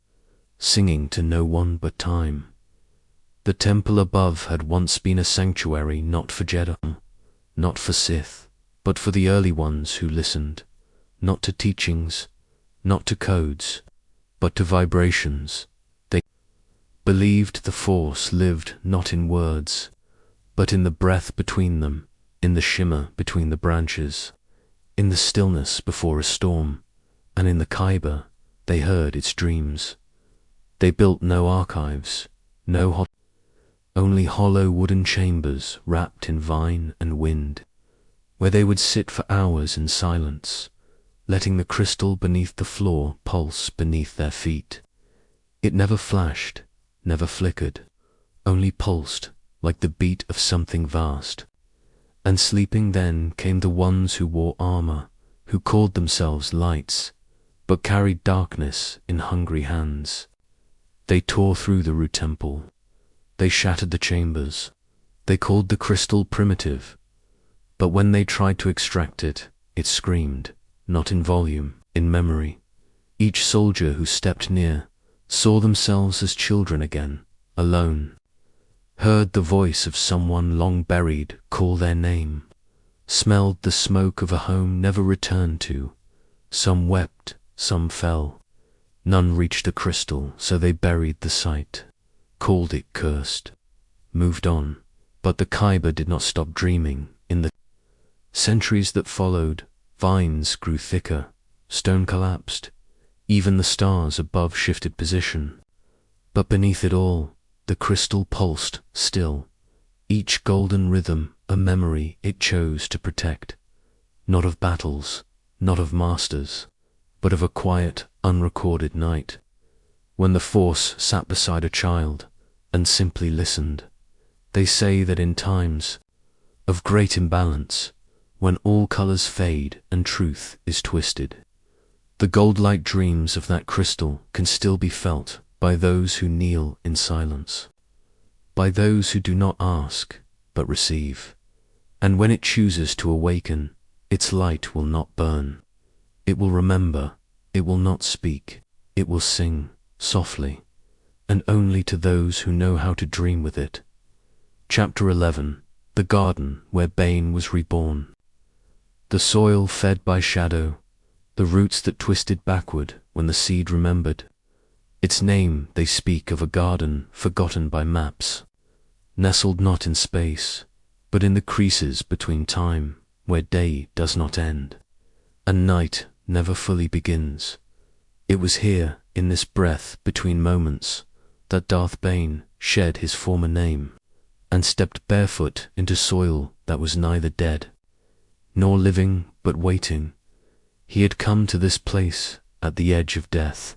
singing to no one but time. The temple above had once been a sanctuary not for Jedi, not for Sith, but for the early ones who listened, not to teachings, not to codes, but to vibrations. They believed the Force lived not in words, but in the breath between them, in the shimmer between the branches, in the stillness before a storm, and in the kyber they heard its dreams. They built no archives, only hollow wooden chambers wrapped in vine and wind, where they would sit for hours in silence, letting the crystal beneath the floor pulse beneath their feet. It never flashed, never flickered, only pulsed like the beat of something vast. And sleeping then came the ones who wore armor, who called themselves lights, but carried darkness in hungry hands. They tore through the root temple. They shattered the chambers. They called the crystal primitive. But when they tried to extract it, it screamed, not in volume, in memory. Each soldier who stepped near saw themselves as children again, alone, heard the voice of someone long buried call their name, smelled the smoke of a home never returned to. Some wept, some fell. None reached the crystal, so they buried the site, called it cursed, moved on. But the kyber did not stop dreaming. In the centuries that followed, vines grew thicker, stone collapsed, even the stars above shifted position. But beneath it all, the crystal pulsed still, each golden rhythm a memory it chose to protect, not of battles, not of masters, but of a quiet, unrecorded night, when the Force sat beside a child and simply listened. They say that in times of great imbalance, when all colors fade and truth is twisted, the gold-like dreams of that crystal can still be felt by those who kneel in silence, by those who do not ask, but receive. And when it chooses to awaken, its light will not burn. It will remember, it will not speak, it will sing softly, and only to those who know how to dream with it. Chapter 11. The Garden Where Bane Was Reborn. The soil fed by shadow, the roots that twisted backward when the seed remembered. Its name they speak of a garden forgotten by maps, nestled not in space, but in the creases between time, where day does not end, and night never fully begins. It was here, in this breath between moments, that Darth Bane shed his former name, and stepped barefoot into soil that was neither dead, nor living but waiting. He had come to this place at the edge of death,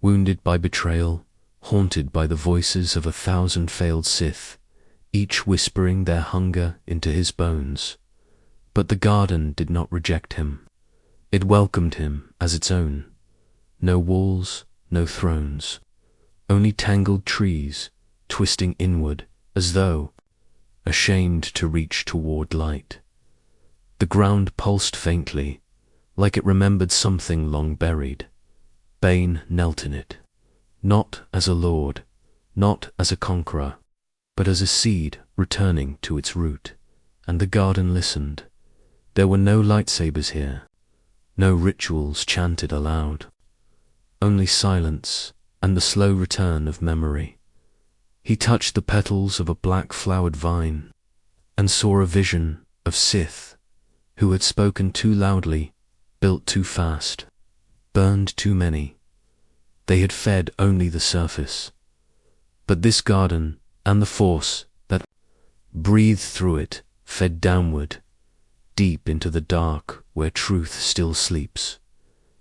wounded by betrayal, haunted by the voices of 1,000 failed Sith, each whispering their hunger into his bones. But the garden did not reject him. It welcomed him as its own. No walls, no thrones, only tangled trees, twisting inward as though ashamed to reach toward light. The ground pulsed faintly, like it remembered something long buried. Bane knelt in it, not as a lord, not as a conqueror, but as a seed returning to its root. And the garden listened. There were no lightsabers here, no rituals chanted aloud, only silence and the slow return of memory. He touched the petals of a black-flowered vine and saw a vision of Sith who had spoken too loudly, built too fast, burned too many. They had fed only the surface. But this garden and the Force that breathed through it fed downward, deep into the dark where truth still sleeps.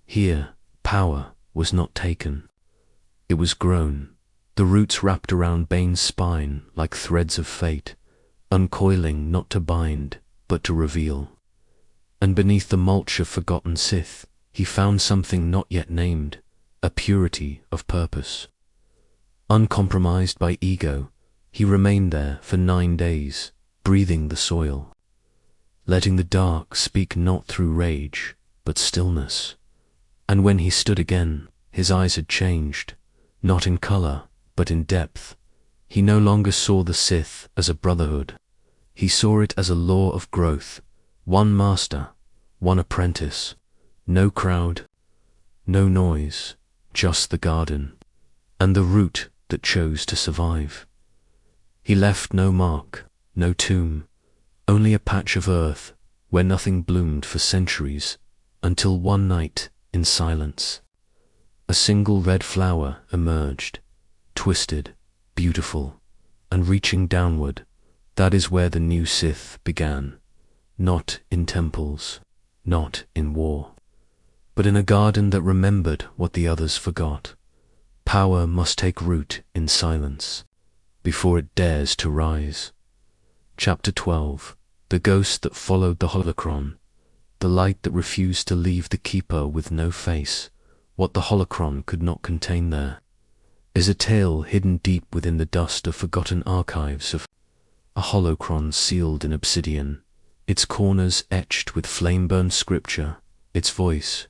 Here, power was not taken. It was grown. The roots wrapped around Bane's spine like threads of fate, uncoiling not to bind, but to reveal. And beneath the mulch of forgotten Sith, he found something not yet named, a purity of purpose. Uncompromised by ego, He remained there for 9 days, breathing the soil, letting the dark speak not through rage, but stillness. And when he stood again, his eyes had changed, not in color, but in depth. He no longer saw the Sith as a brotherhood. He saw it as a law of growth, one master, one apprentice, no crowd, no noise, just the garden, and the root that chose to survive. He left no mark, no tomb, only a patch of earth where nothing bloomed for centuries, until one night, in silence, a single red flower emerged, twisted, beautiful, and reaching downward. That is where the new Sith began, not in temples, not in war, but in a garden that remembered what the others forgot. Power must take root in silence, before it dares to rise. Chapter 12. The ghost that followed the holocron, the light that refused to leave the keeper with no face. What the holocron could not contain there is a tale hidden deep within the dust of forgotten archives of a holocron sealed in obsidian, its corners etched with flame-burned scripture, its voice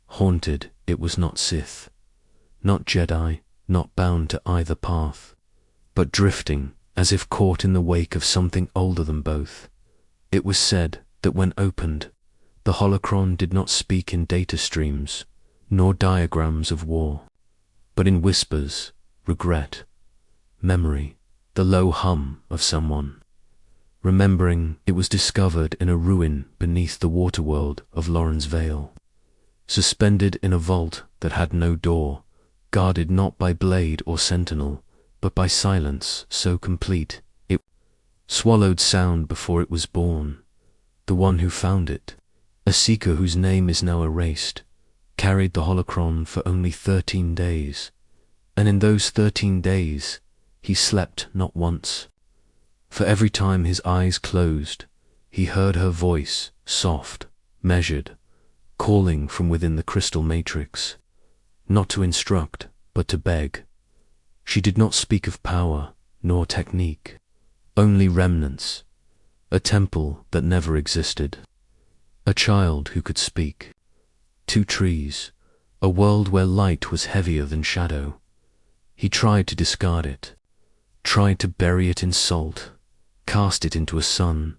haunted. It was not Sith, not Jedi, not bound to either path, but drifting, as if caught in the wake of something older than both. It was said that when opened, the holocron did not speak in data streams, nor diagrams of war, but in whispers, regret, memory, the low hum of someone remembering it was discovered in a ruin beneath the waterworld of Lauren's Vale, suspended in a vault that had no door, guarded not by blade or sentinel, but by silence so complete it swallowed sound before it was born. The one who found it, a seeker whose name is now erased, carried the holocron for only 13 days, and in those 13 days he slept not once. For every time his eyes closed, he heard her voice, soft, measured, calling from within the crystal matrix, not to instruct, but to beg. She did not speak of power, nor technique, only remnants, a temple that never existed, a child who could speak, 2 trees, a world where light was heavier than shadow. He tried to discard it, tried to bury it in salt, cast it into a sun,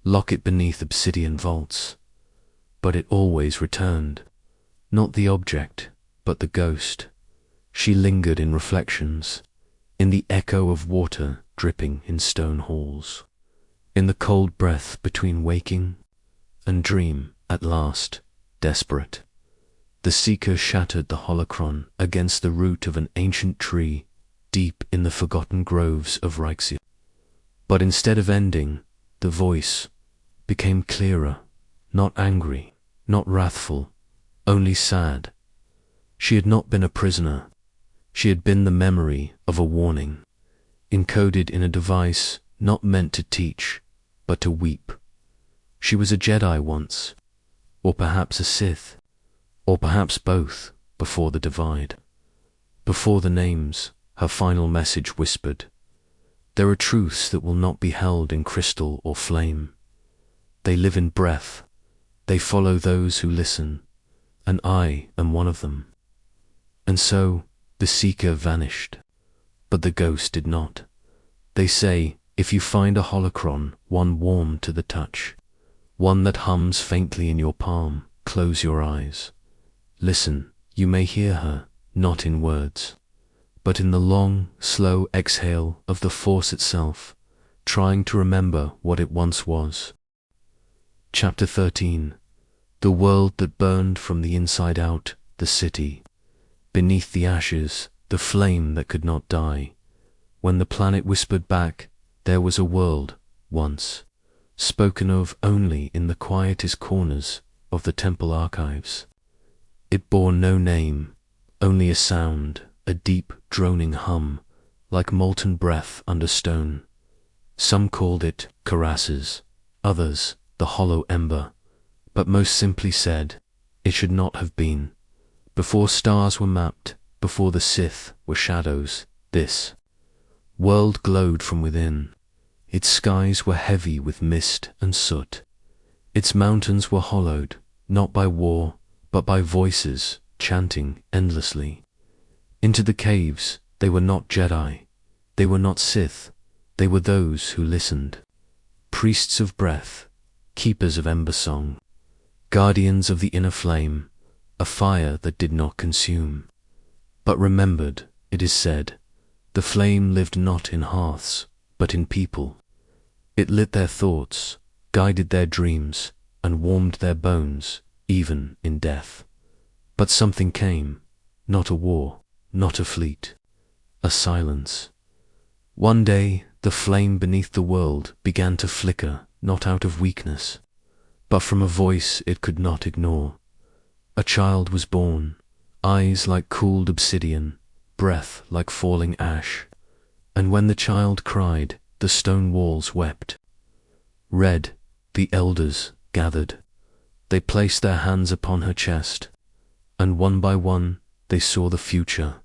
lock it beneath obsidian vaults, but it always returned, not the object, but the ghost. She lingered in reflections, in the echo of water dripping in stone halls, in the cold breath between waking and dream. At last, desperate, the seeker shattered the holocron against the root of an ancient tree deep in the forgotten groves of Rixia. But instead of ending, the voice became clearer, not angry, not wrathful, only sad. She had not been a prisoner. She had been the memory of a warning, encoded in a device not meant to teach, but to weep. She was a Jedi once, or perhaps a Sith, or perhaps both, before the divide. Before the names, her final message whispered, "There are truths that will not be held in crystal or flame. They live in breath. They follow those who listen, and I am one of them." And so, the seeker vanished, but the ghost did not. They say, if you find a holocron, one warm to the touch, one that hums faintly in your palm, close your eyes. Listen, you may hear her, not in words, but in the long, slow exhale of the Force itself, trying to remember what it once was. Chapter 13. The world that burned from the inside out, the city. Beneath the ashes, the flame that could not die. When the planet whispered back, there was a world, once, spoken of only in the quietest corners of the temple archives. It bore no name, only a sound, a deep droning hum, like molten breath under stone. Some called it Karasses, others the hollow ember, but most simply said, it should not have been. Before stars were mapped, before the Sith were shadows, this world glowed from within. Its skies were heavy with mist and soot. Its mountains were hollowed, not by war, but by voices chanting endlessly. Into the caves they were not Jedi, they were not Sith, they were those who listened. Priests of breath, keepers of ember song, guardians of the inner flame, a fire that did not consume, but remembered, it is said, the flame lived not in hearths, but in people. It lit their thoughts, guided their dreams, and warmed their bones, even in death. But something came, not a war, not a fleet, a silence. One day, the flame beneath the world began to flicker, not out of weakness, but from a voice it could not ignore. A child was born, eyes like cooled obsidian, breath like falling ash, and when the child cried, the stone walls wept. Red, the elders gathered. They placed their hands upon her chest, and one by one they saw the future,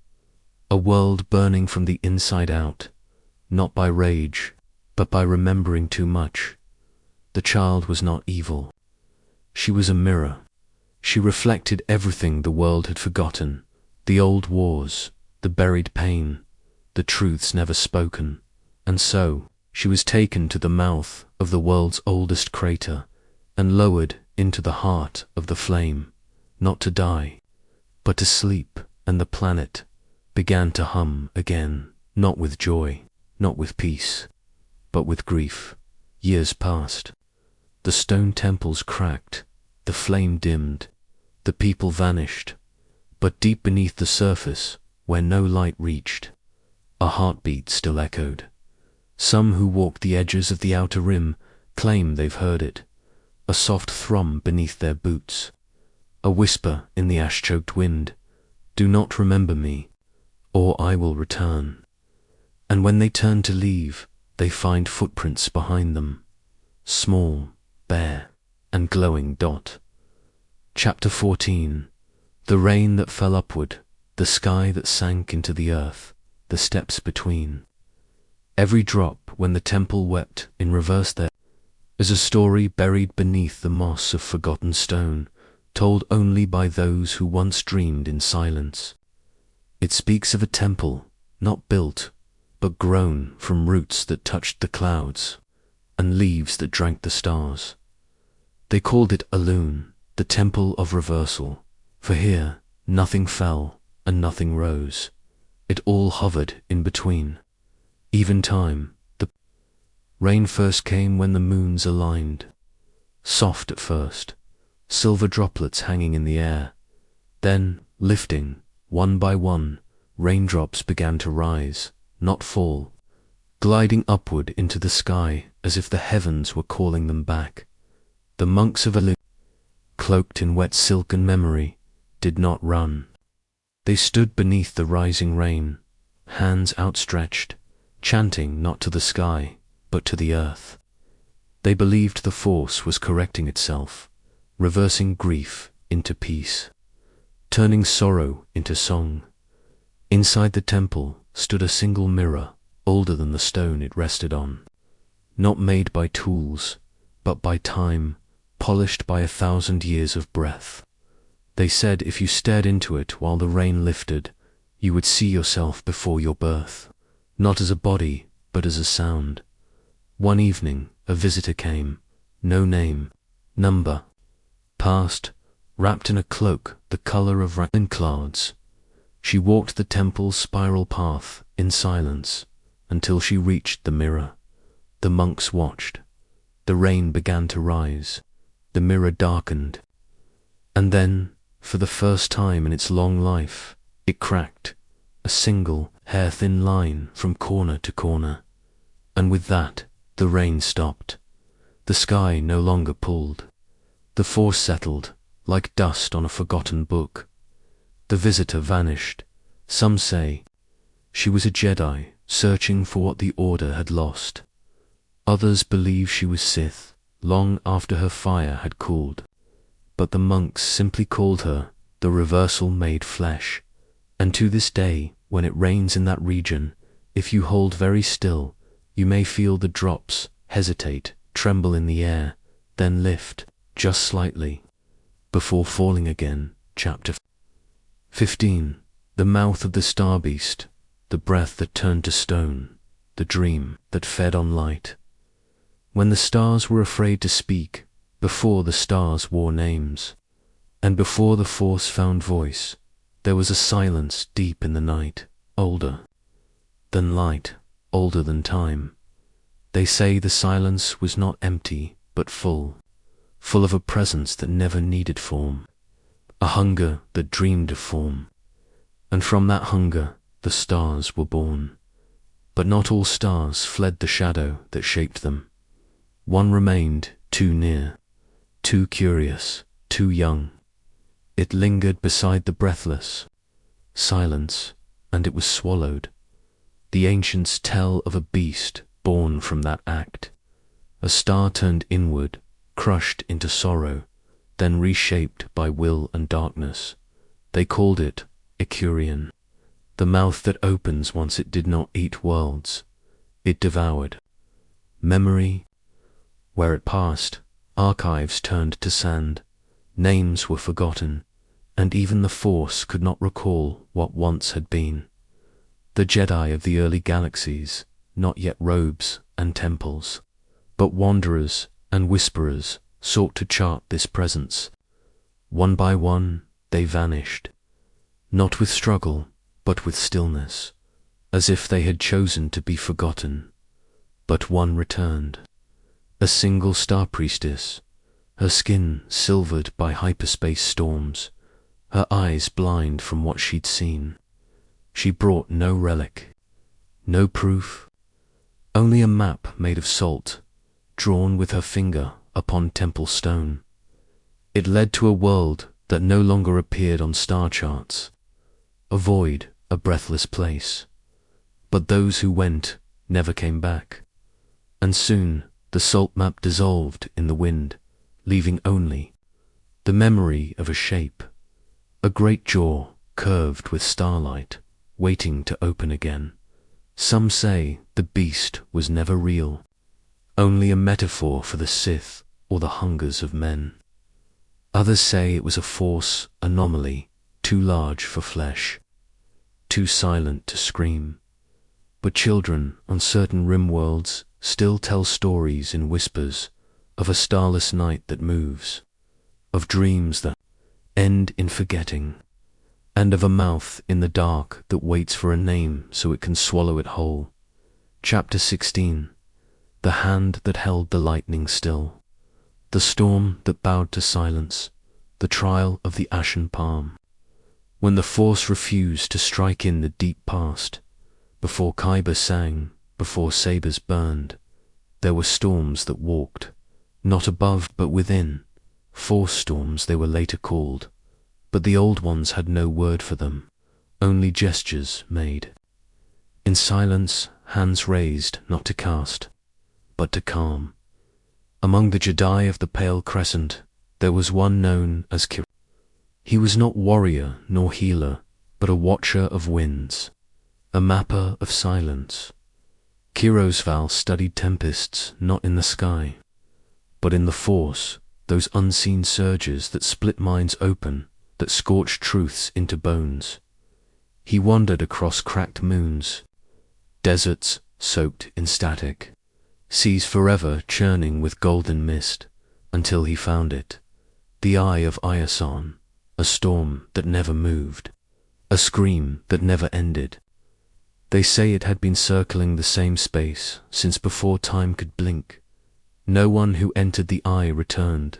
a world burning from the inside out, not by rage, but by remembering too much. The child was not evil. She was a mirror. She reflected everything the world had forgotten, the old wars, the buried pain, the truths never spoken, and so she was taken to the mouth of the world's oldest crater and lowered into the heart of the flame, not to die, but to sleep, and the planet began to hum again, not with joy, not with peace, but with grief. Years passed. The stone temples cracked, the flame dimmed, the people vanished, but deep beneath the surface, where no light reached, a heartbeat still echoed. Some who walked the edges of the outer rim claim they've heard it, a soft thrum beneath their boots, a whisper in the ash-choked wind, "Do not remember me, or I will return." And when they turn to leave, they find footprints behind them, small, bare, and glowing dot. Chapter 14. The rain that fell upward, the sky that sank into the earth, the steps between. Every drop when the temple wept in reverse there is a story buried beneath the moss of forgotten stone, told only by those who once dreamed in silence. It speaks of a temple, not built, but grown from roots that touched the clouds, and leaves that drank the stars. They called it Alun, the temple of reversal, for here nothing fell and nothing rose. It all hovered in between. Even time, the rain first came when the moons aligned. Soft at first, silver droplets hanging in the air. Then, lifting, one by one, raindrops began to rise, not fall, gliding upward into the sky as if the heavens were calling them back. The monks of Alun, cloaked in wet silk and memory, did not run. They stood beneath the rising rain, hands outstretched, chanting not to the sky, but to the earth. They believed the force was correcting itself, reversing grief into peace, turning sorrow into song. Inside the temple stood a single mirror, older than the stone it rested on, not made by tools, but by time, polished by 1,000 years of breath. They said if you stared into it while the rain lifted, you would see yourself before your birth, not as a body, but as a sound. One evening, a visitor came, no name, number, passed, wrapped in a cloak the color of rain clouds. She walked the temple's spiral path in silence until she reached the mirror. The monks watched. The rain began to rise. The mirror darkened. And then, for the first time in its long life, it cracked, a single, hair-thin line from corner to corner. And with that, the rain stopped. The sky no longer pulled. The force settled, like dust on a forgotten book. The visitor vanished. Some say she was a Jedi searching for what the Order had lost. Others believe she was Sith, long after her fire had cooled. But the monks simply called her the reversal made flesh, and to this day, when it rains in that region, If you hold very still, you may feel the drops hesitate, tremble in the air, then lift, just slightly, before falling again. Chapter 15. The mouth of the star beast, the breath that turned to stone, the dream that fed on light. When the stars were afraid to speak, before the stars wore names, and before the force found voice, there was a silence deep in the night, older than light, older than time. They say the silence was not empty, but full of a presence that never needed form, a hunger that dreamed of form. And from that hunger the stars were born. But not all stars fled the shadow that shaped them. One remained too near, too curious, too young. It lingered beside the breathless silence, and it was swallowed. The ancients tell of a beast born from that act, a star turned inward, crushed into sorrow, then reshaped by will and darkness. They called it Icurian, the mouth that opens once it did not eat worlds. It devoured memory. Where it passed, archives turned to sand, names were forgotten, and even the Force could not recall what once had been. The Jedi of the early galaxies, not yet robes and temples, but wanderers and whisperers, sought to chart this presence. One by one they vanished, not with struggle, but with stillness, as if they had chosen to be forgotten. But one returned, a single star priestess, her skin silvered by hyperspace storms, her eyes blind from what she'd seen. She brought no relic, no proof, only a map made of salt, drawn with her finger upon temple stone. It led to a world that no longer appeared on star charts, a void, a breathless place. But those who went never came back, and soon the salt map dissolved in the wind, leaving only the memory of a shape, a great jaw curved with starlight, waiting to open again. Some say the beast was never real, only a metaphor for the Sith or the hungers of men. Others say it was a Force anomaly, too large for flesh, too silent to scream. But children on certain rim worlds still tell stories in whispers of a starless night that moves, of dreams that end in forgetting, and of a mouth in the dark that waits for a name so it can swallow it whole. Chapter 16. The hand that held the lightning still, the storm that bowed to silence, the trial of the ashen palm. When the Force refused to strike in the deep past, before Kyber sang, before sabers burned, there were storms that walked, not above but within. Force storms they were later called, but the old ones had no word for them, only gestures made. In silence, hands raised not to cast, but to calm. Among the Jedi of the Pale Crescent, there was one known as Kir. He was not warrior nor healer, but a watcher of winds, a mapper of silence. Kirosval studied tempests not in the sky, but in the Force, those unseen surges that split minds open, that scorch truths into bones. He wandered across cracked moons, deserts soaked in static, seas forever churning with golden mist, until he found it, the eye of Iason, a storm that never moved, a scream that never ended. They say it had been circling the same space since before time could blink. No one who entered the eye returned,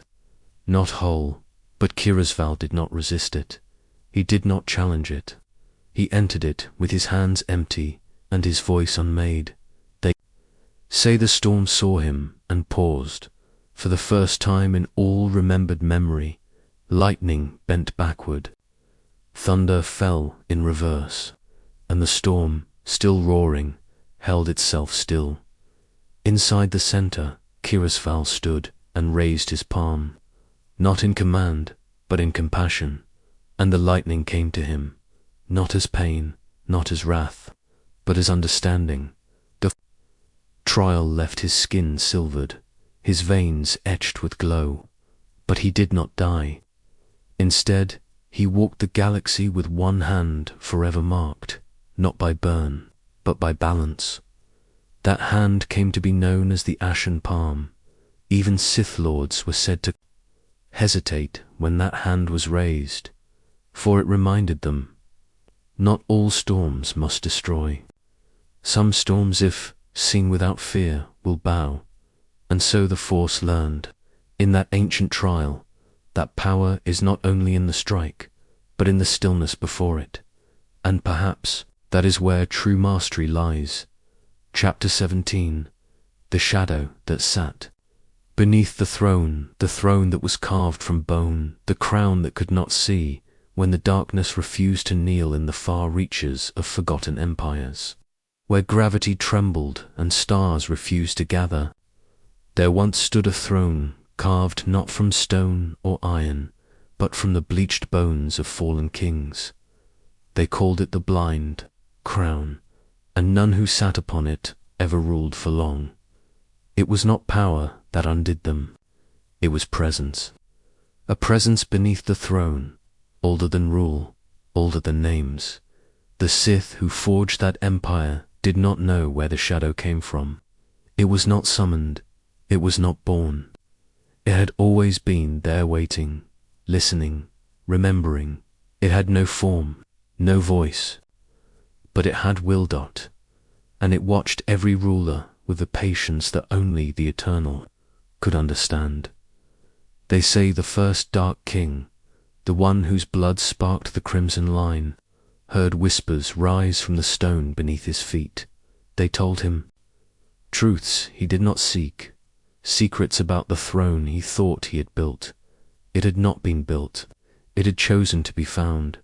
not whole, but Kirosval did not resist it. He did not challenge it. He entered it with his hands empty and his voice unmade. They say the storm saw him and paused. For the first time in all remembered memory, lightning bent backward. Thunder fell in reverse, and the storm, still roaring, held itself still. Inside the center, Kirosval stood and raised his palm, not in command, but in compassion, and the lightning came to him, not as pain, not as wrath, but his understanding. The trial left his skin silvered, his veins etched with glow, but he did not die. Instead, he walked the galaxy with one hand forever marked, not by burn, but by balance. That hand came to be known as the Ashen Palm. Even Sith Lords were said to hesitate when that hand was raised, for it reminded them, not all storms must destroy. Some storms, if seen without fear, will bow. And so the Force learned, in that ancient trial, that power is not only in the strike, but in the stillness before it. And perhaps that is where true mastery lies. Chapter 17. The Shadow That Sat beneath the throne that was carved from bone, the crown that could not see, when the darkness refused to kneel in the far reaches of forgotten empires. Where gravity trembled and stars refused to gather, there once stood a throne carved not from stone or iron, but from the bleached bones of fallen kings. They called it the Blind Crown, and none who sat upon it ever ruled for long. It was not power that undid them, it was presence. A presence beneath the throne, older than rule, older than names. The Sith who forged that empire did not know where the shadow came from. It was not summoned, it was not born. It had always been there waiting, listening, remembering. It had no form, no voice, but it had will. And it watched every ruler with the patience that only the Eternal could understand. They say the first Dark King, the one whose blood sparked the crimson line, heard whispers rise from the stone beneath his feet. They told him truths he did not seek, secrets about the throne he thought he had built. It had not been built, it had chosen to be found.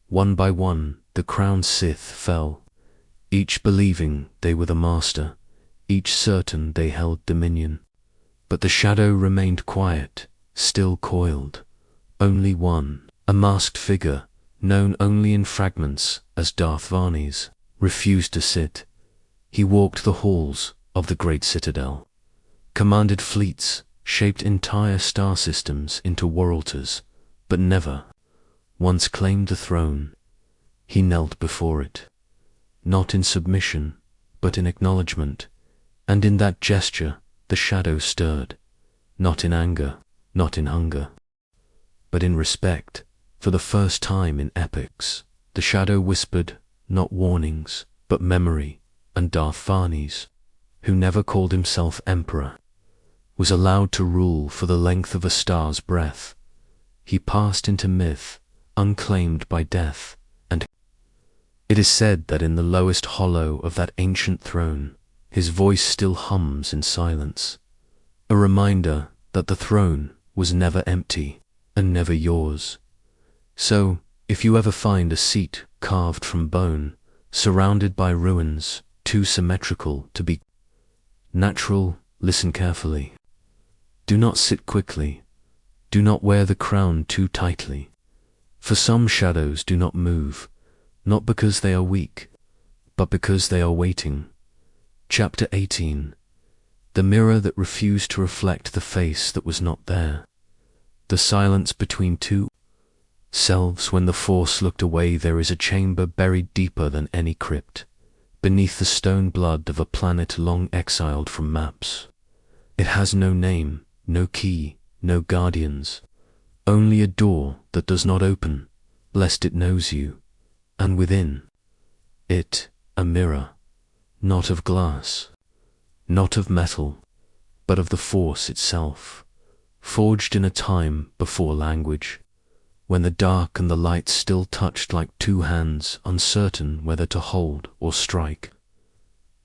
One by one, the crowned Sith fell, each believing they were the master, each certain they held dominion. But the shadow remained quiet, still coiled. Only one, a masked figure, known only in fragments as Darth Vane's, refused to sit. He walked the halls of the great citadel, commanded fleets, shaped entire star systems into worlds, but never once claimed the throne. He knelt before it, not in submission, but in acknowledgement, and in that gesture the shadow stirred, not in anger, not in hunger, but in respect. For the first time in epics, the shadow whispered not warnings, but memory, and Darth Vane's, who never called himself emperor, was allowed to rule for the length of a star's breath. He passed into myth, unclaimed by death, and it is said that in the lowest hollow of that ancient throne, his voice still hums in silence, a reminder that the throne was never empty and never yours. So, if you ever find a seat carved from bone, surrounded by ruins too symmetrical to be natural, listen carefully. Do not sit quickly. Do not wear the crown too tightly. For some shadows do not move, not because they are weak, but because they are waiting. Chapter 18. The mirror that refused to reflect the face that was not there. The silence between two selves. When the Force looked away, there is a chamber buried deeper than any crypt, beneath the stone blood of a planet long exiled from maps. It has no name, no key, no guardians, only a door that does not open, lest it knows you, and within it a mirror, not of glass, not of metal, but of the Force itself, forged in a time before language, when the dark and the light still touched like two hands, uncertain whether to hold or strike.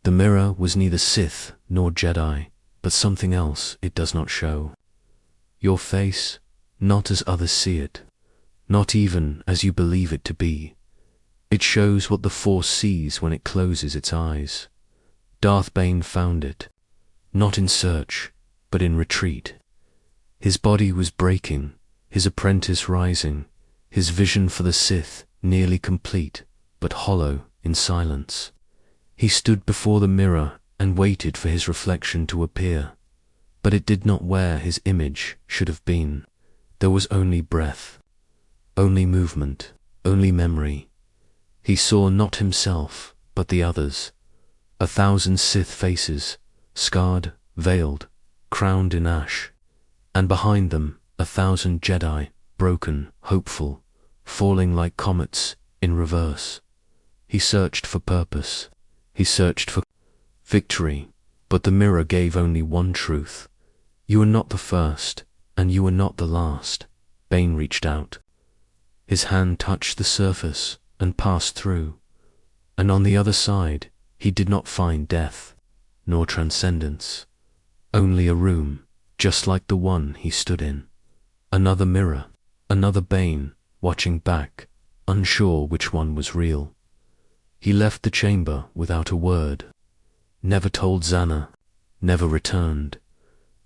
The mirror was neither Sith nor Jedi, but something else it does not show. Your face, not as others see it, not even as you believe it to be. It shows what the Force sees when it closes its eyes. Darth Bane found it, not in search, but in retreat. His body was breaking, his apprentice rising, his vision for the Sith nearly complete, but hollow in silence. He stood before the mirror and waited for his reflection to appear, but it did not where his image should have been. There was only breath, only movement, only memory. He saw not himself, but the others, 1,000 Sith faces, scarred, veiled, crowned in ash, and behind them 1,000 Jedi, broken, hopeful, falling like comets in reverse. He searched for purpose. He searched for victory, but the mirror gave only one truth. You are not the first, and you are not the last. Bane reached out. His hand touched the surface and passed through, and on the other side he did not find death, nor transcendence, only a room, just like the one he stood in. Another mirror, another Bane, watching back, unsure which one was real. He left the chamber without a word, never told Xana, never returned,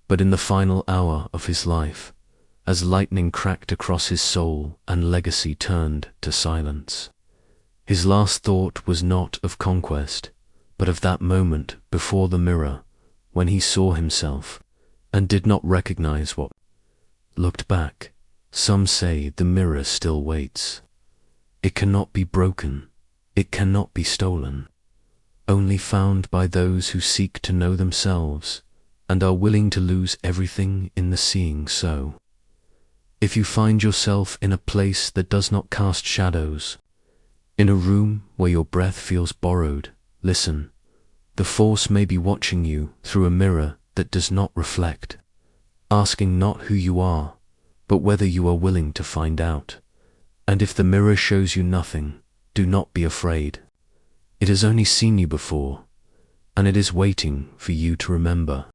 but in the final hour of his life, as lightning cracked across his soul and legacy turned to silence, his last thought was not of conquest, but of that moment before the mirror when he saw himself and did not recognize what looked back. Some say the mirror still waits. It cannot be broken. It cannot be stolen. Only found by those who seek to know themselves and are willing to lose everything in the seeing so. If you find yourself in a place that does not cast shadows, in a room where your breath feels borrowed, listen. The Force may be watching you through a mirror that does not reflect, asking not who you are, but whether you are willing to find out. And if the mirror shows you nothing, do not be afraid. It has only seen you before, and it is waiting for you to remember.